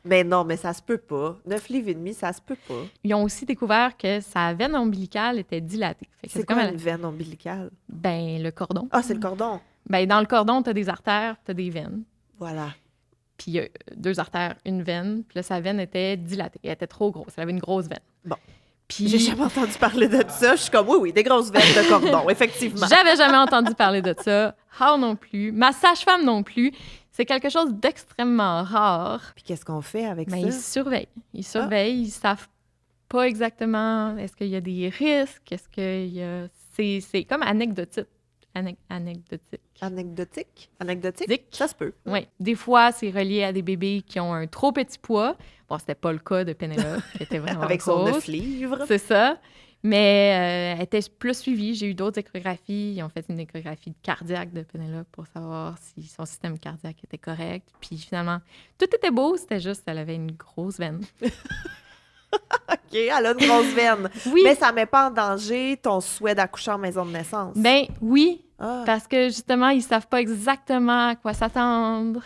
[SPEAKER 1] Mais non, mais ça se peut pas. 9 livres et demi, ça se peut pas.
[SPEAKER 2] Ils ont aussi découvert que sa veine ombilicale était dilatée. Fait que
[SPEAKER 1] C'est
[SPEAKER 2] comme
[SPEAKER 1] quoi une veine ombilicale?
[SPEAKER 2] Ben, le cordon.
[SPEAKER 1] Ah, c'est le cordon.
[SPEAKER 2] Ben, dans le cordon, tu as des artères, tu as des veines.
[SPEAKER 1] Voilà.
[SPEAKER 2] Puis il y a 2 artères, une veine. Puis là, sa veine était dilatée. Elle était trop grosse. Elle avait une grosse veine.
[SPEAKER 1] Bon.
[SPEAKER 2] Puis
[SPEAKER 1] J'ai jamais entendu parler de ça. Je suis comme, oui, des grosses veines de cordon, effectivement.
[SPEAKER 2] j'avais jamais entendu parler de ça. How non plus. Ma sage-femme non plus. C'est quelque chose d'extrêmement rare.
[SPEAKER 1] Puis qu'est-ce qu'on fait avec
[SPEAKER 2] Mais
[SPEAKER 1] ça?
[SPEAKER 2] ils surveillent. Ils surveillent. Ils savent pas exactement est-ce qu'il y a des risques. Est-ce qu'il y a... C'est comme anecdotique. Anecdotique.
[SPEAKER 1] Anecdotique? Anecdotique?
[SPEAKER 2] Dick.
[SPEAKER 1] Ça se peut.
[SPEAKER 2] Oui. Des fois, c'est relié à des bébés qui ont un trop petit poids. Bon, c'était pas le cas de Pénélope, qui était vraiment
[SPEAKER 1] Avec son
[SPEAKER 2] grosse.
[SPEAKER 1] 9 livres.
[SPEAKER 2] C'est ça. Mais elle était plus suivie. J'ai eu d'autres échographies. Ils ont fait une échographie cardiaque de Pénélope pour savoir si son système cardiaque était correct. Puis finalement, tout était beau. C'était juste qu'elle avait une grosse veine.
[SPEAKER 1] OK, elle a une grosse veine.
[SPEAKER 2] Oui.
[SPEAKER 1] Mais ça met pas en danger ton souhait d'accoucher en maison de naissance.
[SPEAKER 2] Ben oui,
[SPEAKER 1] Ah.
[SPEAKER 2] parce que justement, ils savent pas exactement à quoi s'attendre.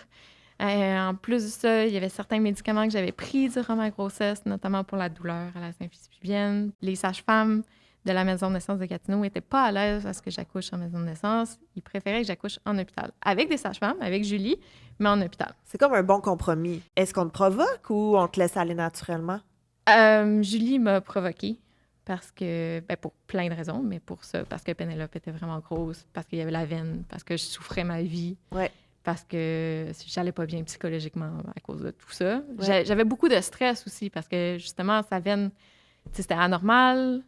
[SPEAKER 2] En plus de ça, il y avait certains médicaments que j'avais pris durant ma grossesse, notamment pour la douleur à la symphyse pubienne. Les sages-femmes de la maison de naissance de Gatineau n'étaient pas à l'aise à ce que j'accouche en maison de naissance. Ils préféraient que j'accouche en hôpital. Avec des sages-femmes, avec Julie, mais en hôpital.
[SPEAKER 1] C'est comme un bon compromis. Est-ce qu'on te provoque ou on te laisse aller naturellement?
[SPEAKER 2] Julie m'a provoquée parce que, ben pour plein de raisons, mais pour ça, parce que Pénélope était vraiment grosse, parce qu'il y avait la veine, parce que je souffrais ma vie,
[SPEAKER 1] Ouais.
[SPEAKER 2] parce que j'allais pas bien psychologiquement à cause de tout ça.
[SPEAKER 1] Ouais.
[SPEAKER 2] J'avais beaucoup de stress aussi parce que justement, sa veine, tu sais, c'était anormal.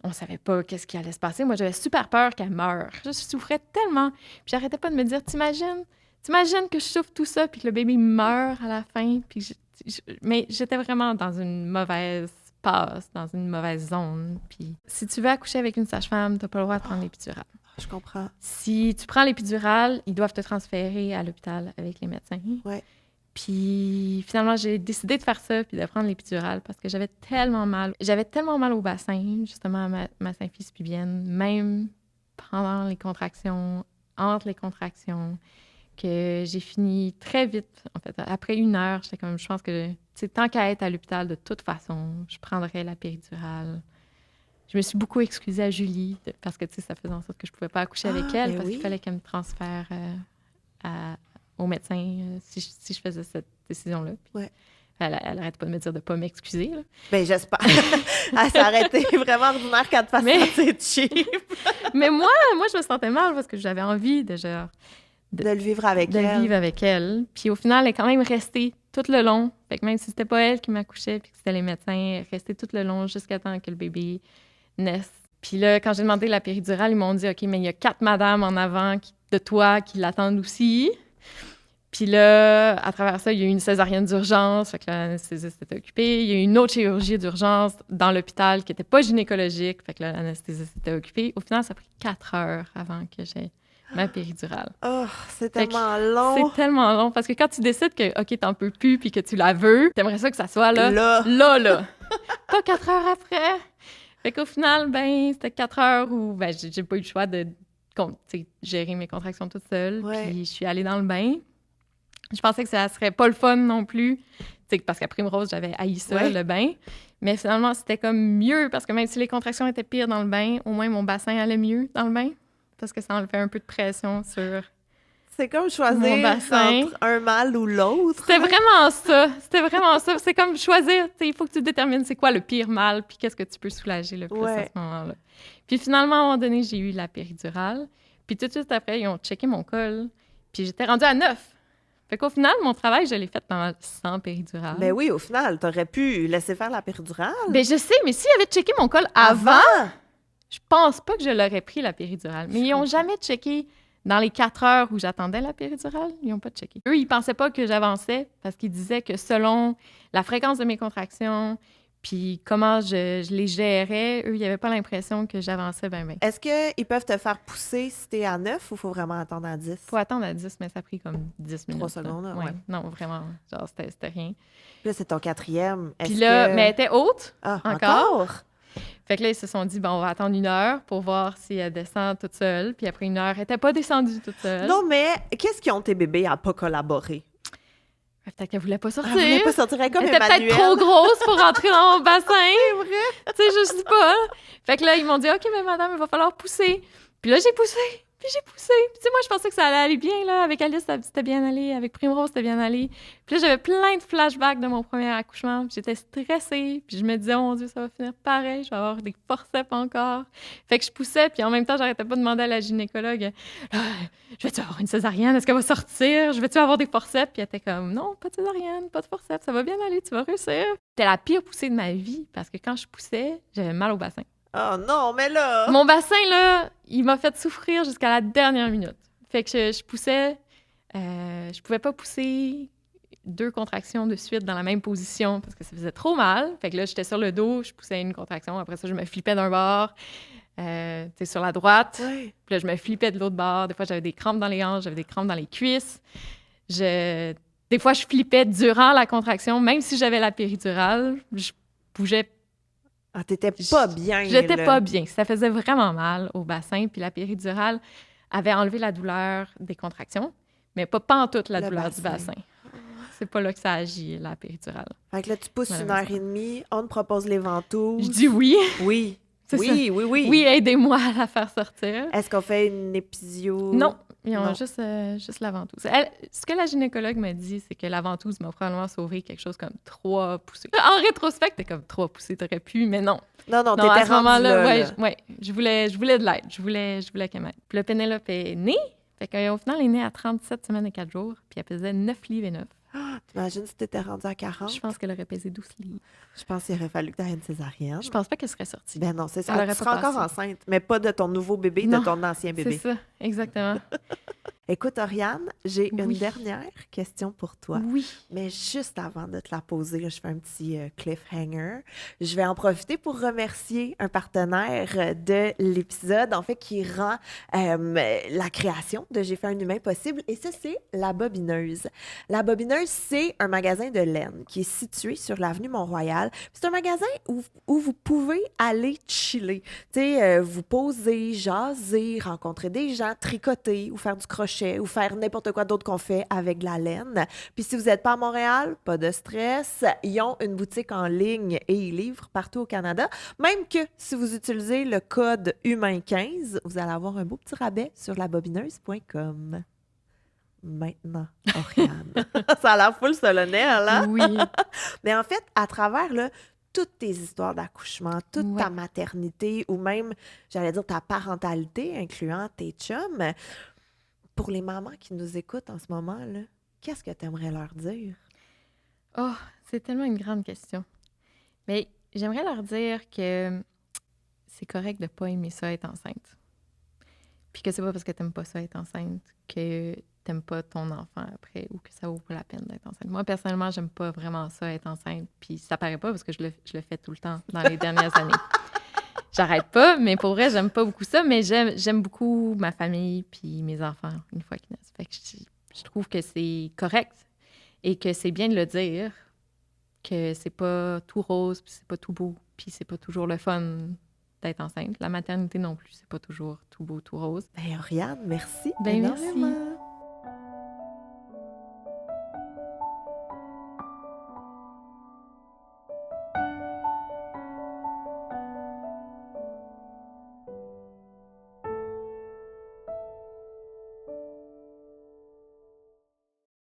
[SPEAKER 2] On savait pas qu'est-ce qui allait se passer. Moi, j'avais super peur qu'elle meure. Je souffrais tellement. Puis j'arrêtais pas de me dire, t'imagines que je souffre tout ça puis que le bébé meurt à la fin. Puis mais j'étais vraiment dans une mauvaise passe, dans une mauvaise zone. Puis si tu veux accoucher avec une sage-femme, t'as pas le droit de prendre l'épidurale.
[SPEAKER 1] Je comprends.
[SPEAKER 2] Si tu prends l'épidurale, ils doivent te transférer à l'hôpital avec les médecins.
[SPEAKER 1] Ouais.
[SPEAKER 2] Puis finalement, j'ai décidé de faire ça puis de prendre l'épidurale parce que j'avais tellement mal. J'avais tellement mal au bassin, justement, à ma symphyse pubienne, même pendant les contractions, entre les contractions, que j'ai fini très vite. En fait, après 1 heure, j'étais comme, je pense que, tu sais, tant qu'à être à l'hôpital, de toute façon, je prendrais la péridurale. Je me suis beaucoup excusée à Julie parce que, tu sais, ça faisait en sorte que je pouvait pas accoucher avec elle parce qu'il fallait qu'elle me transfère au médecin si je faisais cette décision-là. Puis,
[SPEAKER 1] ouais.
[SPEAKER 2] Elle arrête pas de me dire de pas m'excuser. Là.
[SPEAKER 1] Ben j'espère. Elle s'est arrêtée vraiment ordinaire qu'elle te fasse sentir cheap.
[SPEAKER 2] Mais moi, je me sentais mal parce que j'avais envie de
[SPEAKER 1] le vivre avec elle.
[SPEAKER 2] De le vivre avec elle. Puis au final, elle est quand même restée tout le long. Fait que même si c'était pas elle qui m'accouchait puis que c'était les médecins, elle est restée tout le long jusqu'à temps que le bébé naisse. Puis là, quand j'ai demandé la péridurale, ils m'ont dit « OK, mais il y a 4 madames en avant de toi qui l'attendent aussi. » Puis là, à travers ça, il y a eu une césarienne d'urgence, fait que l'anesthésiste était occupée. Il y a eu une autre chirurgie d'urgence dans l'hôpital qui n'était pas gynécologique, fait que l'anesthésiste était occupée. Au final, ça a pris 4 heures avant que j'aie ma péridurale.
[SPEAKER 1] Oh, c'est tellement long!
[SPEAKER 2] C'est tellement long, parce que quand tu décides que, OK, t'en peux plus puis que tu la veux, t'aimerais ça que ça soit là. Là. Pas 4 heures après. Fait qu'au final, ben, c'était 4 heures où ben, j'ai pas eu le choix de gérer mes contractions toute seule.
[SPEAKER 1] Ouais.
[SPEAKER 2] Puis je suis allée dans le bain. Je pensais que ça serait pas le fun non plus, parce qu'à Primrose, j'avais haï ça, le bain. Mais finalement, c'était comme mieux, parce que même si les contractions étaient pires dans le bain, au moins mon bassin allait mieux dans le bain, parce que ça enlevait un peu de pression sur
[SPEAKER 1] C'est comme choisir
[SPEAKER 2] mon bassin.
[SPEAKER 1] Entre un mâle ou l'autre.
[SPEAKER 2] C'était vraiment ça. C'est comme choisir, il faut que tu détermines c'est quoi le pire mal, puis qu'est-ce que tu peux soulager le plus à ce moment-là. Puis finalement, à un moment donné, j'ai eu la péridurale. Puis tout de suite après, ils ont checké mon col, puis j'étais rendue à 9. Fait qu'au final, mon travail, je l'ai fait sans péridurale.
[SPEAKER 1] Ben oui, au final, t'aurais pu laisser faire la péridurale.
[SPEAKER 2] Ben je sais, mais s'ils avaient checké mon col avant, je pense pas que je l'aurais pris, la péridurale. Mais ils n'ont jamais checké dans les 4 heures où j'attendais la péridurale. Ils n'ont pas checké. Eux, ils pensaient pas que j'avançais parce qu'ils disaient que selon la fréquence de mes contractions puis comment je les gérais, eux, ils n'avaient pas l'impression que j'avançais bien.
[SPEAKER 1] Est-ce qu'ils peuvent te faire pousser si t'es à 9 ou faut vraiment attendre à 10?
[SPEAKER 2] Faut attendre à 10, mais ça a pris comme 10 minutes.
[SPEAKER 1] 3 secondes, là, ouais.
[SPEAKER 2] Non, vraiment, genre, c'était rien.
[SPEAKER 1] Puis là, c'est ton 4e.
[SPEAKER 2] Puis là, mais elle était haute, encore. Fait que là, ils se sont dit, bon, on va attendre 1 heure pour voir si elle descend toute seule. Puis après 1 heure, elle n'était pas descendue toute seule.
[SPEAKER 1] Non, mais qu'est-ce qu'ils ont tes bébés à pas collaborer?
[SPEAKER 2] Peut-être qu'elle voulait pas sortir.
[SPEAKER 1] Elle voulait pas sortir, elle comme
[SPEAKER 2] était peut-être trop grosse pour rentrer dans mon bassin.
[SPEAKER 1] C'est vrai?
[SPEAKER 2] Tu sais, je sais pas. Fait que là, ils m'ont dit, OK, mais madame, il va falloir pousser. Puis là, j'ai poussé. Puis tu sais, moi, je pensais que ça allait aller bien, là. Avec Alice, c'était bien allé. Avec Primrose, c'était bien allé. Puis là, j'avais plein de flashbacks de mon premier accouchement. Puis j'étais stressée. Puis je me disais, oh mon Dieu, ça va finir pareil. Je vais avoir des forceps encore. Fait que je poussais. Puis en même temps, j'arrêtais pas de demander à la gynécologue, je vais-tu avoir une césarienne? Est-ce qu'elle va sortir? Je vais-tu avoir des forceps? Puis elle était comme, non, pas de césarienne, pas de forceps. Ça va bien aller, tu vas réussir. C'était la pire poussée de ma vie. Parce que quand je poussais, j'avais mal au bassin.
[SPEAKER 1] Oh non, mais là...
[SPEAKER 2] Mon bassin, là, il m'a fait souffrir jusqu'à la dernière minute. Fait que je poussais. Je pouvais pas pousser 2 contractions de suite dans la même position parce que ça faisait trop mal. Fait que là, j'étais sur le dos, je poussais une contraction. Après ça, je me flippais d'un bord. T'es sur la droite.
[SPEAKER 1] Ouais.
[SPEAKER 2] Puis là, je me flippais de l'autre bord. Des fois, j'avais des crampes dans les hanches, j'avais des crampes dans les cuisses. Des fois, je flippais durant la contraction. Même si j'avais la péridurale, je bougeais.
[SPEAKER 1] Ah, t'étais pas bien,
[SPEAKER 2] J'étais
[SPEAKER 1] là.
[SPEAKER 2] pas bien. Ça faisait vraiment mal au bassin. Puis la péridurale avait enlevé la douleur des contractions, mais pas pantoute la
[SPEAKER 1] Le
[SPEAKER 2] douleur
[SPEAKER 1] bassin.
[SPEAKER 2] du bassin. C'est pas là que ça agit, la péridurale.
[SPEAKER 1] Fait que là, tu pousses une
[SPEAKER 2] Malheureusement.
[SPEAKER 1] heure et demie, on te propose les ventouses.
[SPEAKER 2] Je dis oui.
[SPEAKER 1] Oui.
[SPEAKER 2] C'est
[SPEAKER 1] Oui,
[SPEAKER 2] ça.
[SPEAKER 1] oui, oui.
[SPEAKER 2] Oui, aidez-moi à la faire sortir.
[SPEAKER 1] Est-ce qu'on fait une épisio?
[SPEAKER 2] Non, ils ont
[SPEAKER 1] Non.
[SPEAKER 2] juste la ventouse. Ce que la gynécologue m'a dit, c'est que la ventouse m'a probablement sauvé quelque chose comme 3 poussées. En rétrospect, t'es comme 3 poussées, t'aurais pu, mais non.
[SPEAKER 1] Non,
[SPEAKER 2] Non,
[SPEAKER 1] t'étais
[SPEAKER 2] à ce
[SPEAKER 1] rendu
[SPEAKER 2] moment-là,
[SPEAKER 1] là.
[SPEAKER 2] ouais, je voulais de l'aide. Je voulais qu'elle m'aide. Puis le Pénélope est née. Fait qu'au final, elle est née à 37 semaines et 4 jours. Puis elle pesait 9 livres et 9.
[SPEAKER 1] T'imagines si t'étais rendu à 40?
[SPEAKER 2] Je pense qu'elle aurait pesé 12 livres.
[SPEAKER 1] Je pense qu'il aurait fallu que t'aies une césarienne.
[SPEAKER 2] Je pense pas qu'elle serait sortie.
[SPEAKER 1] Ben non, c'est ça.
[SPEAKER 2] Elle
[SPEAKER 1] Tu
[SPEAKER 2] aurait
[SPEAKER 1] seras
[SPEAKER 2] pas
[SPEAKER 1] encore
[SPEAKER 2] passé.
[SPEAKER 1] enceinte, mais pas de ton nouveau bébé,
[SPEAKER 2] Non,
[SPEAKER 1] de ton ancien
[SPEAKER 2] C'est
[SPEAKER 1] bébé.
[SPEAKER 2] ça, exactement.
[SPEAKER 1] Écoute, Oriane, j'ai une
[SPEAKER 2] Oui.
[SPEAKER 1] dernière question pour toi.
[SPEAKER 2] Oui.
[SPEAKER 1] Mais juste avant de te la poser, là, je fais un petit cliffhanger. Je vais en profiter pour remercier un partenaire de l'épisode, en fait, qui rend la création de J'ai fait un humain possible. Et ça, c'est La Bobineuse. La Bobineuse, c'est un magasin de laine qui est situé sur l'avenue Mont-Royal. C'est un magasin où vous pouvez aller chiller. Tu sais, vous poser, jaser, rencontrer des gens, tricoter ou faire du crochet ou faire n'importe quoi d'autre qu'on fait avec de la laine. Puis si vous n'êtes pas à Montréal, pas de stress. Ils ont une boutique en ligne et ils livrent partout au Canada. Même que si vous utilisez le code HUMAIN15, vous allez avoir un beau petit rabais sur labobineuse.com. Maintenant, Oriane. Ça a l'air full solennel, hein?
[SPEAKER 2] Oui.
[SPEAKER 1] Mais en fait, à travers là, toutes tes histoires d'accouchement, toute ta
[SPEAKER 2] Ouais.
[SPEAKER 1] maternité ou même, j'allais dire, ta parentalité, incluant tes chums, pour les mamans qui nous écoutent en ce moment, là, qu'est-ce que tu aimerais leur dire?
[SPEAKER 2] Oh, c'est tellement une grande question. Mais j'aimerais leur dire que c'est correct de ne pas aimer ça être enceinte. Puis que c'est pas parce que t'aimes pas ça être enceinte que t'aimes pas ton enfant après ou que ça vaut pas la peine d'être enceinte. Moi, personnellement, j'aime pas vraiment ça être enceinte. Puis ça paraît pas parce que je le fais tout le temps dans les dernières années. J'arrête pas, mais pour vrai, j'aime pas beaucoup ça. Mais j'aime beaucoup ma famille puis mes enfants une fois qu'ils naissent. Fait que je trouve que c'est correct et que c'est bien de le dire, que c'est pas tout rose puis c'est pas tout beau puis c'est pas toujours le fun d'être enceinte. La maternité non plus, c'est pas toujours tout beau, tout rose.
[SPEAKER 1] Ben, Oriane, merci
[SPEAKER 2] Ben,
[SPEAKER 1] énormément.
[SPEAKER 2] merci.